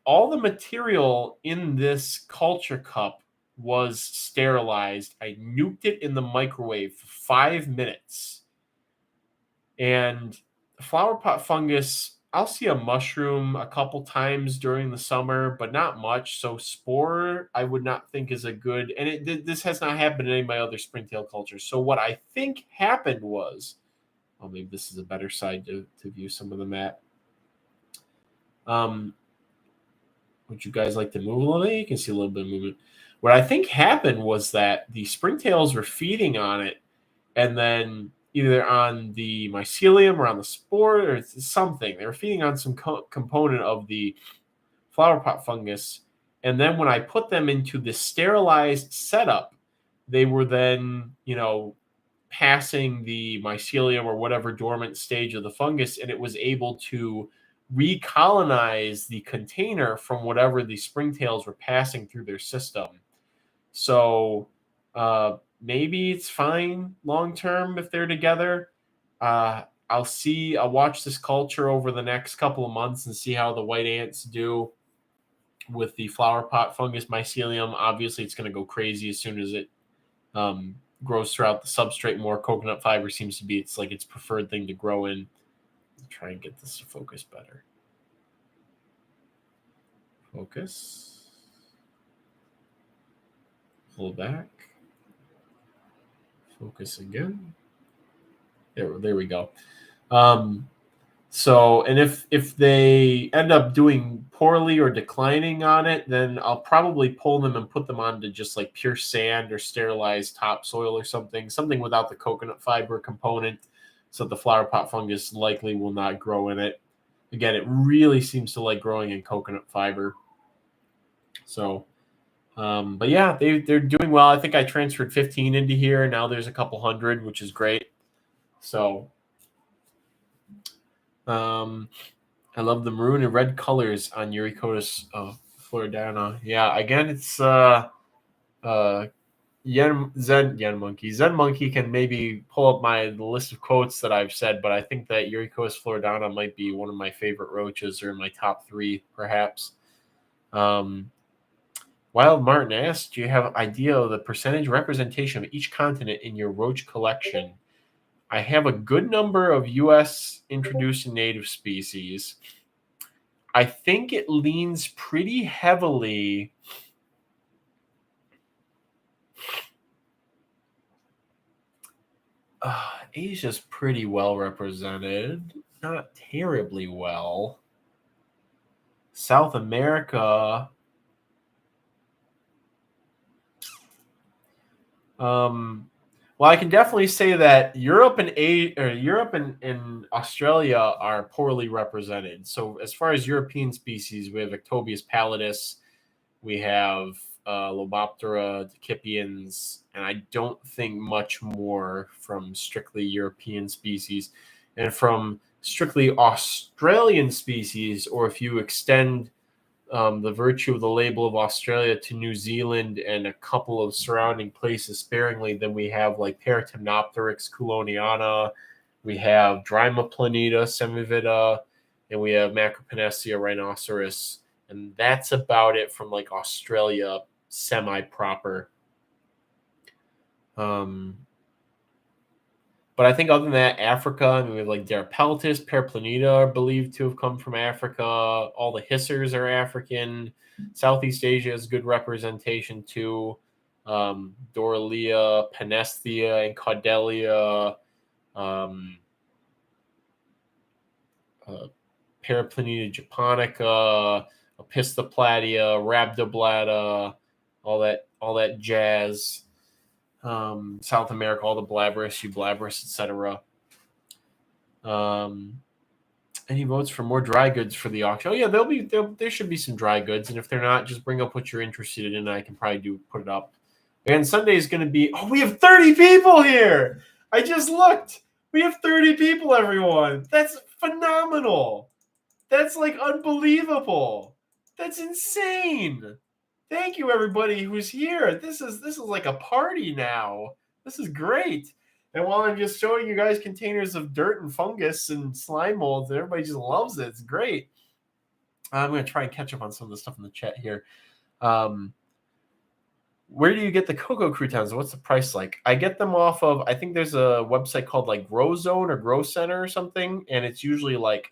all the material in this culture cup was sterilized. I nuked it in the microwave for 5 minutes. And flower pot fungus, I'll see a mushroom a couple times during the summer, but not much. So spore, I would not think is a good, and this has not happened in any of my other springtail cultures. So what I think happened was, maybe this is a better side to view some of them at. Would you guys like to move a little bit? You can see a little bit of movement. What I think happened was that the springtails were feeding on it, and then either on the mycelium or on the spore or something. They were feeding on some component of the flower pot fungus. And then when I put them into the sterilized setup, they were then, passing the mycelium or whatever dormant stage of the fungus, and it was able to recolonize the container from whatever the springtails were passing through their system. So maybe it's fine long term if they're together. I'll watch this culture over the next couple of months and see how the white ants do with the flower pot fungus mycelium. Obviously, it's going to go crazy as soon as it grows throughout the substrate more. Coconut fiber seems to be its preferred thing to grow in. I'll try and get this to focus better. Focus. Pull back. Focus again. There we go. So, and if they end up doing poorly or declining on it, then I'll probably pull them and put them onto just like pure sand or sterilized topsoil or something without the coconut fiber component, so the flower pot fungus likely will not grow in it. Again, it really seems to like growing in coconut fiber. So, but yeah, they're doing well. I think I transferred 15 into here, and now there's a couple hundred, which is great. So, I love the maroon and red colors on Eurycotis floridana. Yeah, again, it's Zen Monkey. Zen Monkey can maybe pull up my list of quotes that I've said, but I think that Eurycotis floridana might be one of my favorite roaches, or in my top 3, perhaps. Wild Martin asked, do you have an idea of the percentage representation of each continent in your roach collection? I have a good number of U.S. introduced and native species. I think it leans pretty heavily. Asia's pretty well represented. Not terribly well. South America. Well, I can definitely say that Europe and Australia are poorly represented. So as far as European species, we have Ectobius pallidus, we have Loboptera, Decipiens, and I don't think much more from strictly European species. And from strictly Australian species, or if you extend the virtue of the label of Australia to New Zealand and a couple of surrounding places sparingly, then we have like Paratemnopteryx couloniana, we have Drimaplaneta semivita, and we have Macropenesia rhinoceros. And that's about it from like Australia semi-proper. But I think other than that, Africa, we have like Derapeltis, Paraplaneta are believed to have come from Africa. All the hissers are African. Southeast Asia has good representation too. Doralea, Panesthea, and Caudelia. Paraplaneta japonica, Epistoplatia, Rhabdoblata, all that jazz. South America, all the Blabberus, Eublaberus, etc. Any votes for more dry goods for the auction? Oh yeah, there should be some dry goods, and if they're not, just bring up what you're interested in, and I can probably put it up. And Sunday is going to be. Oh, we have 30 people here. I just looked. We have 30 people, everyone. That's phenomenal. That's like unbelievable. That's insane. Thank you, everybody who's here. This is like a party now. This is great. And while I'm just showing you guys containers of dirt and fungus and slime molds, and everybody just loves it. It's great. I'm going to try and catch up on some of the stuff in the chat here. Where do you get the cocoa croutons? What's the price like? I get them off of, I think there's a website called like Grow Zone or Grow Center or something, and it's usually like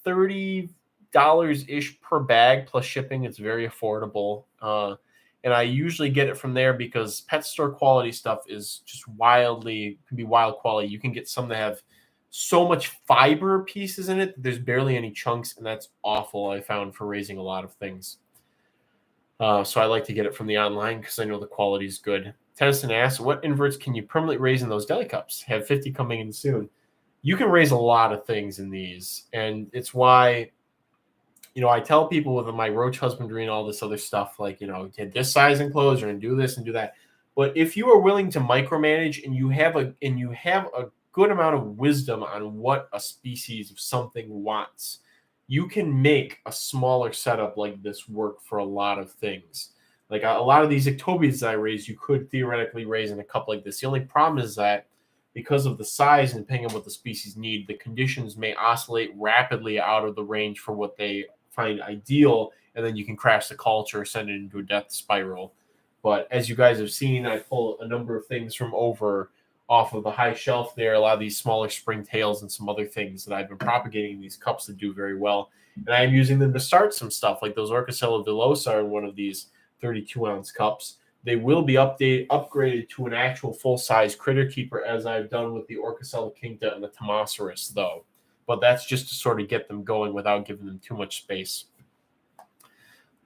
$30-ish per bag plus shipping. It's very affordable. And I usually get it from there because pet store quality stuff is just can be wild quality. You can get some that have so much fiber pieces in it that there's barely any chunks, and that's awful, I found, for raising a lot of things. So I like to get it from the online because I know the quality is good. Tennyson asks, what inverts can you permanently raise in those deli cups? Have 50 coming in soon. You can raise a lot of things in these, and it's why, I tell people with my roach husbandry and all this other stuff, like, get this size enclosure and do this and do that. But if you are willing to micromanage and you have a good amount of wisdom on what a species of something wants, you can make a smaller setup like this work for a lot of things. Like a lot of these ectobias that I raise, you could theoretically raise in a cup like this. The only problem is that because of the size and depending on what the species need, the conditions may oscillate rapidly out of the range for what they find ideal, and then you can crash the culture, send it into a death spiral. But as you guys have seen, I pull a number of things from off of the high shelf there, a lot of these smaller springtails and some other things that I've been propagating in these cups that do very well. And I'm using them to start some stuff, like those Orchicella villosa are in one of these 32-ounce cups. They will be upgraded to an actual full-size critter keeper, as I've done with the Orchicella cincta and the Tomasaurus, though. but that's just to sort of get them going without giving them too much space.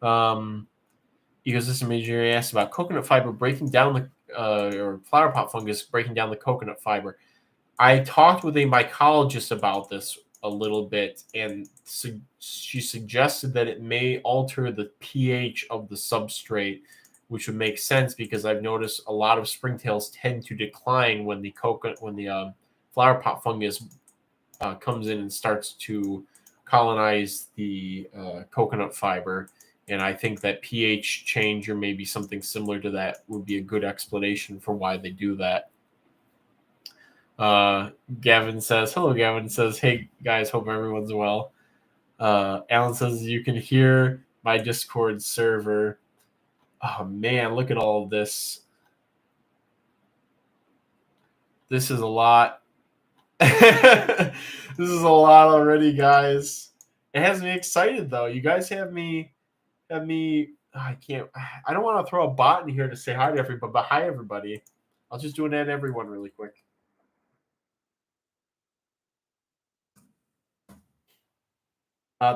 Ecosystem engineer asked about coconut fiber breaking down the or flower pot fungus breaking down the coconut fiber. I talked with a mycologist about this a little bit, and she suggested that it may alter the pH of the substrate, which would make sense because I've noticed a lot of springtails tend to decline when the flower pot fungus comes in and starts to colonize the coconut fiber. And I think that pH change or maybe something similar to that would be a good explanation for why they do that. Gavin says, hello, Gavin says, hey guys, hope everyone's well. Alan says, you can hear my Discord server. Oh man, look at all of this. This is a lot. This is a lot already, guys. It has me excited though. You guys have me, I don't want to throw a bot in here to say hi to everybody, but hi everybody. I'll just do an add everyone really quick.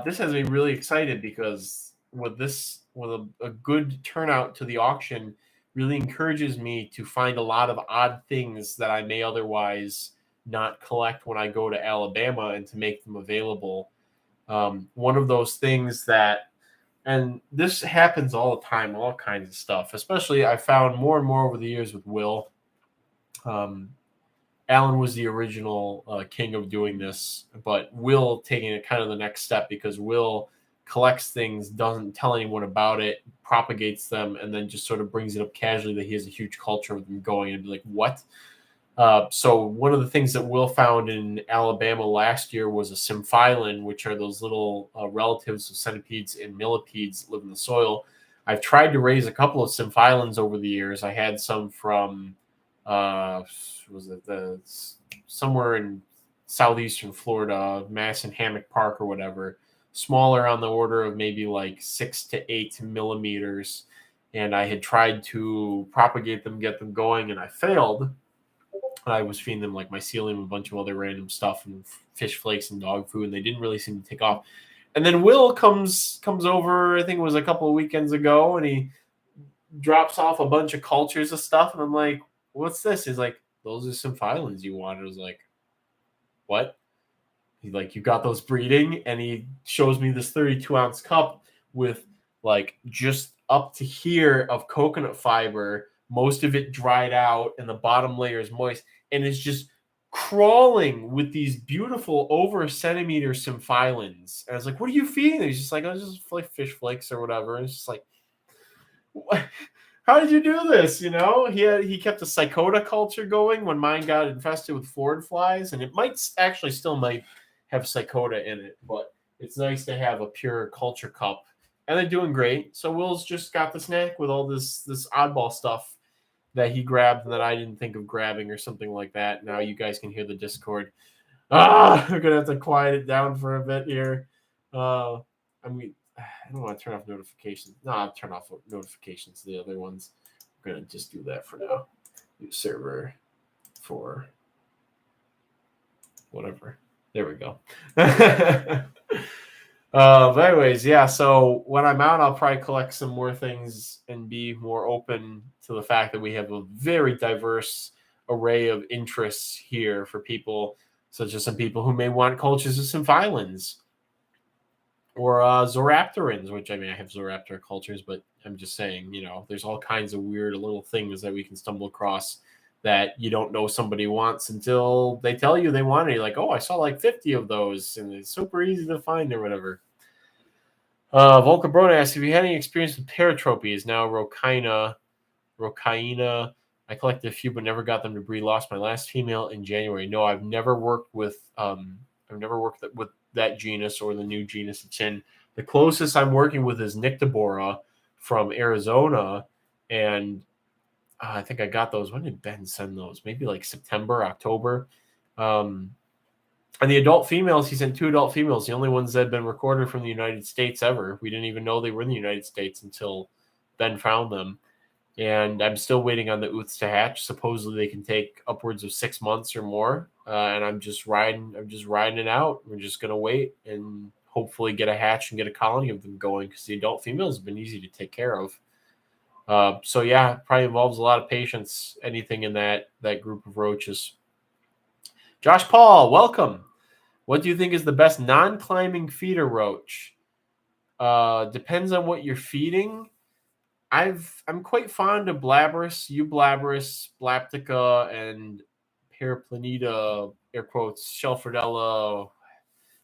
This has me really excited because with a good turnout to the auction, really encourages me to find a lot of odd things that I may otherwise not collect when I go to Alabama and to make them available. One of those things that, and this happens all the time, all kinds of stuff, especially I found more and more over the years with Will. Alan was the original king of doing this, but Will taking it kind of the next step because Will collects things, doesn't tell anyone about it, propagates them, and then just sort of brings it up casually that he has a huge culture of them going and be like, what? So one of the things that Will found in Alabama last year was a symphylan, which are those little relatives of centipedes and millipedes that live in the soil. I've tried to raise a couple of symphylans over the years. I had some from somewhere in southeastern Florida, Madison Hammock Park or whatever, smaller on the order of maybe like 6 to 8 millimeters. And I had tried to propagate them, get them going, and I failed. I was feeding them like mycelium and a bunch of other random stuff and fish flakes and dog food, and they didn't really seem to take off. And then Will comes over, I think it was a couple of weekends ago, and he drops off a bunch of cultures of stuff, and I'm like, what's this? He's like, those are some filings you wanted. I was like, what? He's like, you got those breeding? And he shows me this 32-ounce cup with like just up to here of coconut fiber, most of it dried out, and the bottom layer is moist, and it's just crawling with these beautiful over a centimeter symphylans. And I was like, what are you feeding? He's just like, oh, just like fish flakes or whatever. And it's just like, what? How did you do this? You know, he kept a Psychota culture going when mine got infested with Ford flies, and it might have Psychota in it, but it's nice to have a pure culture cup, and they're doing great. So Will's just got the snack with all this oddball stuff that he grabbed that I didn't think of grabbing or something like that. Now you guys can hear the Discord. We're gonna have to quiet it down for a bit here. I don't want to turn off notifications. No, I'll turn off notifications to the other ones. I'm going to just do that for now. New server for whatever. There we go. But anyways, yeah, so when I'm out, I'll probably collect some more things and be more open to the fact that we have a very diverse array of interests here for people, such as some people who may want cultures of symphylans. Or Zoraptorans, which I have Zoraptor cultures, but I'm just saying, there's all kinds of weird little things that we can stumble across that you don't know somebody wants until they tell you they want it. You're like, oh, I saw like 50 of those, and it's super easy to find or whatever. Volker Brona asks, have you had any experience with paratropies? Now Rocaina. I collected a few, but never got them to breed. Lost my last female in January. No, I've never worked with that genus or the new genus it's in. The closest I'm working with is Nyctibora from Arizona, and I think I got those. When did Ben send those? Maybe like September, October. And the adult females, he sent 2 adult females, the only ones that had been recorded from the United States ever. We didn't even know they were in the United States until Ben found them. and I'm still waiting on the ooths to hatch. Supposedly they can take upwards of 6 months or more, and I'm just riding it out. We're just gonna wait and hopefully get a hatch and get a colony of them going, because the adult females have been easy to take care of. So yeah, probably involves a lot of patience. Anything in that group of roaches. Josh Paul, welcome. What do you think is the best non-climbing feeder roach? Depends on what you're feeding. I'm quite fond of Blabberus, Eublaberus, Blaptica, and Paraplaneta, air quotes, Shelfordella.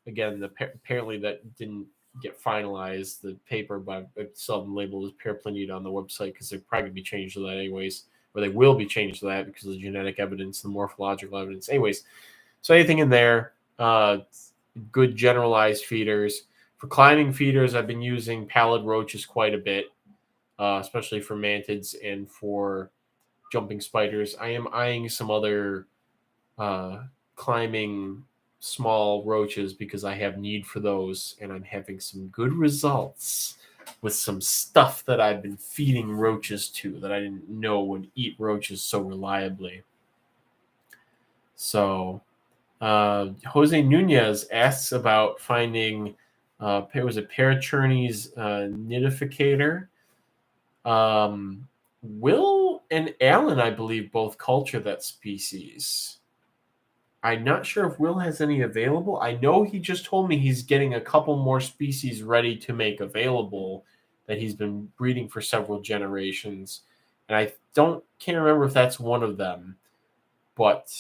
Again, apparently that didn't get finalized, the paper, but I still have them labeled as Paraplaneta on the website, because they're probably going to be changed to that anyways, or they will be changed to that because of the genetic evidence, the morphological evidence. Anyways, so anything in there, good generalized feeders. For climbing feeders, I've been using pallid roaches quite a bit, especially for mantids and for jumping spiders. I am eyeing some other climbing small roaches because I have need for those, and I'm having some good results with some stuff that I've been feeding roaches to that I didn't know would eat roaches so reliably. So Jose Nunez asks about finding was it Parachurnes nidificator. Will and Alan, I believe, both culture that species. I'm not sure if Will has any available. I know he just told me he's getting a couple more species ready to make available that he's been breeding for several generations, and I can't remember if that's one of them. But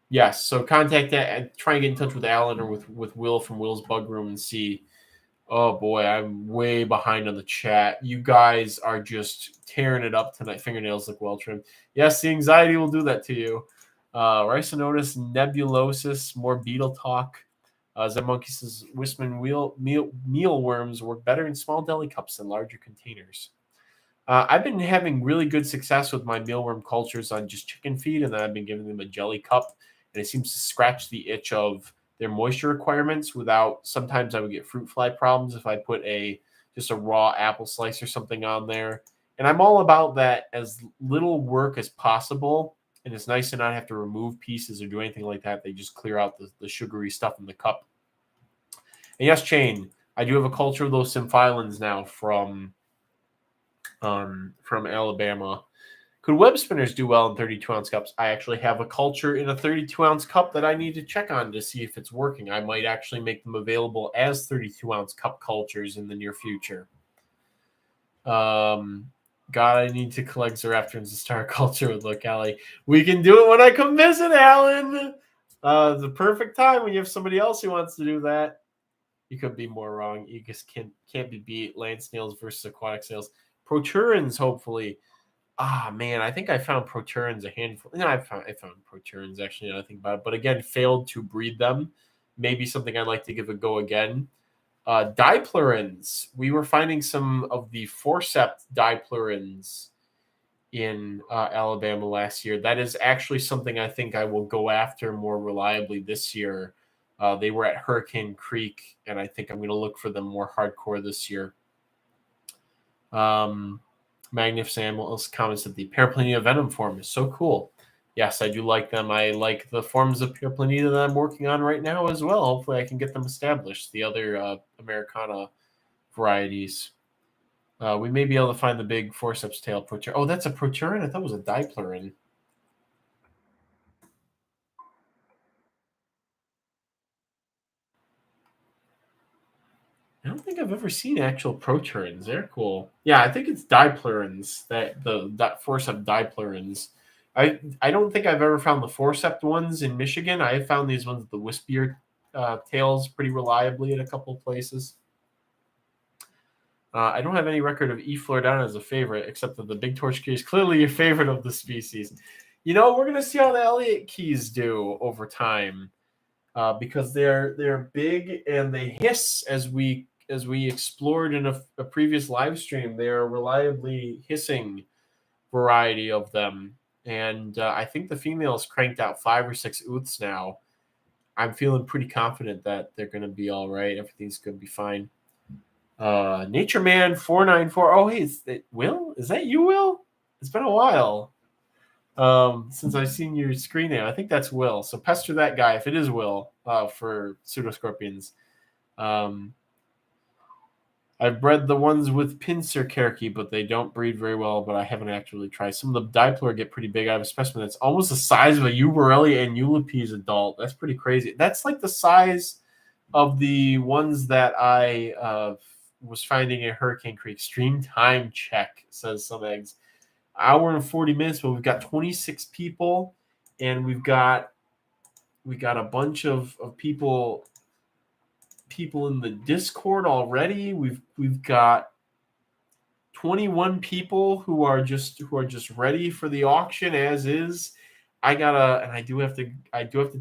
yes, so contact that and try and get in touch with Alan or with Will from Will's Bug Room and see. Oh boy, I'm way behind on the chat. You guys are just tearing it up tonight. Fingernails look well trimmed. Yes, the anxiety will do that to you. Rhizocnotus nebulosus, more beetle talk. Monkey says Wisman mealworms work better in small deli cups than larger containers. I've been having really good success with my mealworm cultures on just chicken feed, and then I've been giving them a jelly cup, and it seems to scratch the itch of their moisture requirements without. Sometimes I would get fruit fly problems if I put just a raw apple slice or something on there. And I'm all about that, as little work as possible. And it's nice to not have to remove pieces or do anything like that. They just clear out the sugary stuff in the cup. And yes, Chain, I do have a culture of those symphylans now from Alabama. Could web spinners do well in 32-ounce cups? I actually have a culture in a 32-ounce cup that I need to check on to see if it's working. I might actually make them available as 32-ounce cup cultures in the near future. God, I need to collect Zeraptrons to start a culture with Locali. We can do it when I come visit, Alan. The perfect time when you have somebody else who wants to do that. You could be more wrong. You just can't be beat. Land snails versus aquatic snails. Proturans, hopefully. Man, I think I found Proturans a handful. No, I found Proturans actually. Now I think about it, but again, failed to breed them. Maybe something I'd like to give a go again. Diplurans. We were finding some of the forcept diplurans in Alabama last year. That is actually something I think I will go after more reliably this year. They were at Hurricane Creek, and I think I'm going to look for them more hardcore this year. Magnificent Animals comments that the Paraplaneta venom form is so cool. Yes, I do like them. I like the forms of Paraplaneta that I'm working on right now as well. Hopefully I can get them established, the other Americana varieties. We may be able to find the big forceps tail proturan. Oh, that's a proturan? I thought it was a dipluran. I don't think I've ever seen actual proturans. They're cool. Yeah, I think it's diplurans, that forcept diplurans. I don't think I've ever found the forcept ones in Michigan. I have found these ones with the wispier tails pretty reliably at a couple of places. I don't have any record of E. floridana as a favorite, except that the big torch key is clearly your favorite of the species. We're going to see how the Elliott keys do over time, because they're big and they hiss as we explored in a previous live stream. They're a reliably hissing variety of them, and I think the female's cranked out 5 or 6 ooths now. I'm feeling pretty confident that they're going to be all right. Everything's going to be fine. Nature Man 494. Oh, hey, is it Will? Is that you, Will? It's been a while since I've seen your screen name. I think that's Will. So pester that guy if it is Will for pseudoscorpions. I've bred the ones with pincer kerky, but they don't breed very well, but I haven't actually tried. Some of the diploid get pretty big. I have a specimen that's almost the size of a Uberelli and Eulipes adult. That's pretty crazy. That's like the size of the ones that I was finding at Hurricane Creek. Stream time check, says some eggs. Hour and 40 minutes, but we've got 26 people, and we got a bunch of people in the Discord already. We've got 21 people who are just ready for the auction as is. I do have to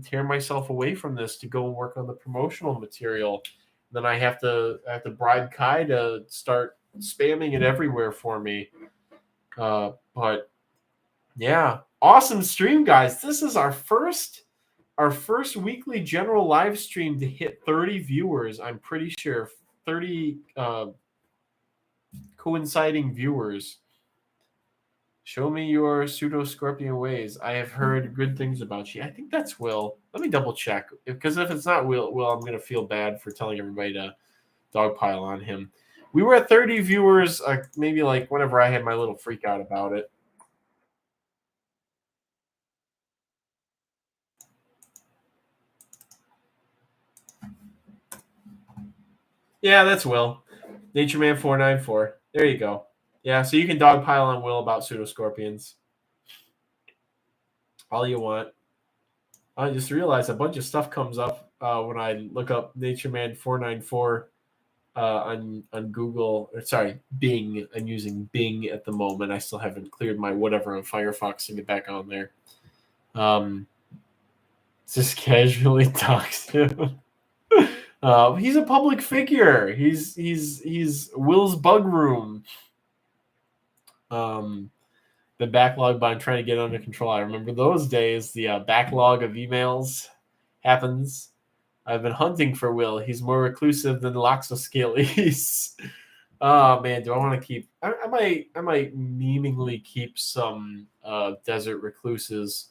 tear myself away from this to go and work on the promotional material. Then I have to bribe Kai to start spamming it everywhere for me. But yeah, awesome stream, guys. This is our first weekly general live stream to hit 30 viewers. I'm pretty sure 30 coinciding viewers. Show me your pseudo scorpion ways. I have heard good things about you. I think that's Will. Let me double check, because if it's not Will, I'm going to feel bad for telling everybody to dogpile on him. We were at 30 viewers, maybe like whenever I had my little freak out about it. Yeah, that's Will. Nature Man 494. There you go. Yeah, so you can dogpile on Will about pseudoscorpions all you want. I just realized a bunch of stuff comes up when I look up Nature Man 494 on Google. Or sorry, Bing. I'm using Bing at the moment. I still haven't cleared my whatever on Firefox to get back on there. Just casually talks to him. He's a public figure. He's Will's bug room. The backlog by trying to get under control. I remember those days. The backlog of emails happens. I've been hunting for Will. He's more reclusive than Loxoscales. Oh man, do I want to keep? I might meaningly keep some desert recluses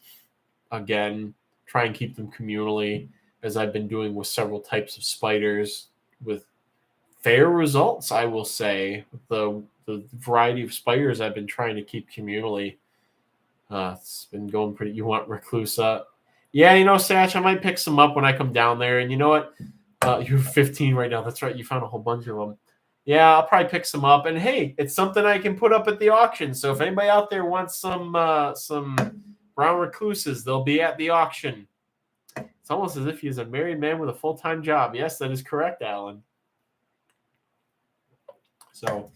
again. Try and keep them communally, as I've been doing with several types of spiders, with fair results, I will say. The variety of spiders I've been trying to keep communally, it's been going pretty. You want reclusa? Yeah, Satch, I might pick some up when I come down there. And you know what? You're 15 right now. That's right. You found a whole bunch of them. Yeah, I'll probably pick some up. And hey, it's something I can put up at the auction. So if anybody out there wants some brown recluses, they'll be at the auction. It's almost as if he's a married man with a full-time job. Yes, that is correct, Alan. So,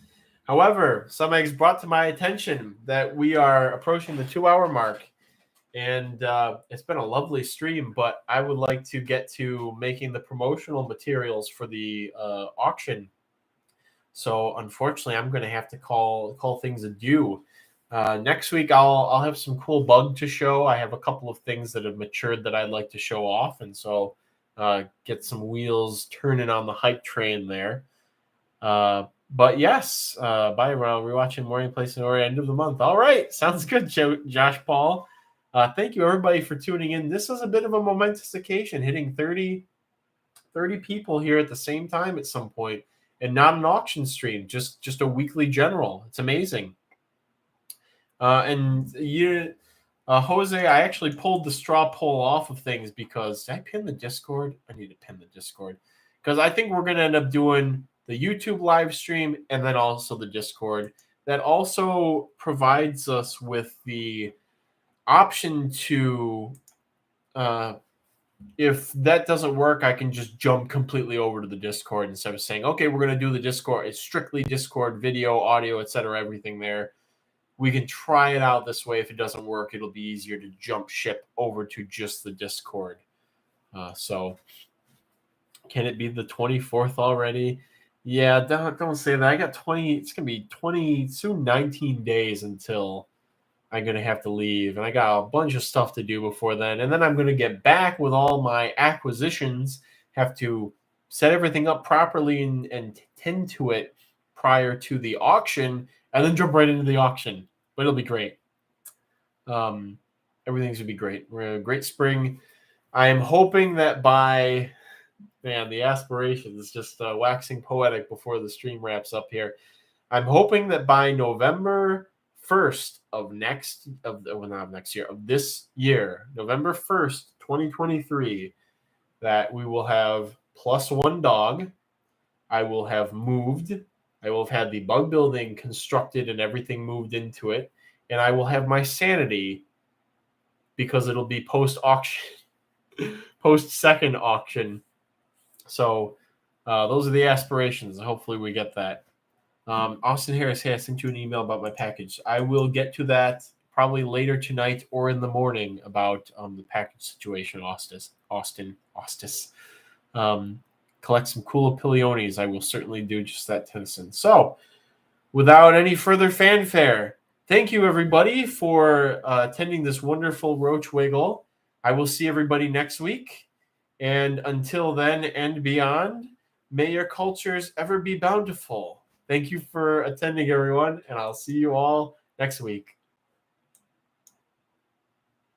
however, some eggs brought to my attention that we are approaching the 2-hour mark. And it's been a lovely stream, but I would like to get to making the promotional materials for the auction. So unfortunately, I'm going to have to call things adieu. Next week, I'll have some cool bug to show. I have a couple of things that have matured that I'd like to show off, and so get some wheels turning on the hype train there. But yes, bye, everyone. We're watching Morning Place in Ori end of the month. All right, sounds good, Josh Paul. Thank you, everybody, for tuning in. This is a bit of a momentous occasion, hitting 30 people here at the same time at some point, and not an auction stream, just a weekly general. It's amazing. And Jose, I actually pulled the straw poll off of things because did I pin the Discord? I need to pin the Discord because I think we're going to end up doing the YouTube live stream and then also the Discord. That also provides us with the option to, if that doesn't work, I can just jump completely over to the Discord instead of saying, okay, we're going to do the Discord. It's strictly Discord, video, audio, etc., everything there. We can try it out this way. If it doesn't work, it'll be easier to jump ship over to just the Discord. So can it be the 24th already? Yeah, don't say that. I got 20. It's going to be 20, soon 19 days until I'm going to have to leave. And I got a bunch of stuff to do before then. And then I'm going to get back with all my acquisitions, have to set everything up properly and tend to it prior to the auction, and then jump right into the auction. But it'll be great. Everything's gonna be great. We're in a great spring. I am hoping that by, man, the aspirations just waxing poetic before the stream wraps up here. I'm hoping that by November 1st of this year, November 1st, 2023, that we will have +1 dog. I will have moved. I will have had the bug building constructed and everything moved into it. And I will have my sanity, because it'll be post-auction, post-second auction. So those are the aspirations. Hopefully we get that. Austin Harris, hey, I sent you an email about my package. I will get to that probably later tonight or in the morning about the package situation, Austin. Collect some cool Pilliones. I will certainly do just that, Tennyson. So, without any further fanfare, thank you, everybody, for attending this wonderful Roach Wiggle. I will see everybody next week. And until then and beyond, may your cultures ever be bountiful. Thank you for attending, everyone, and I'll see you all next week.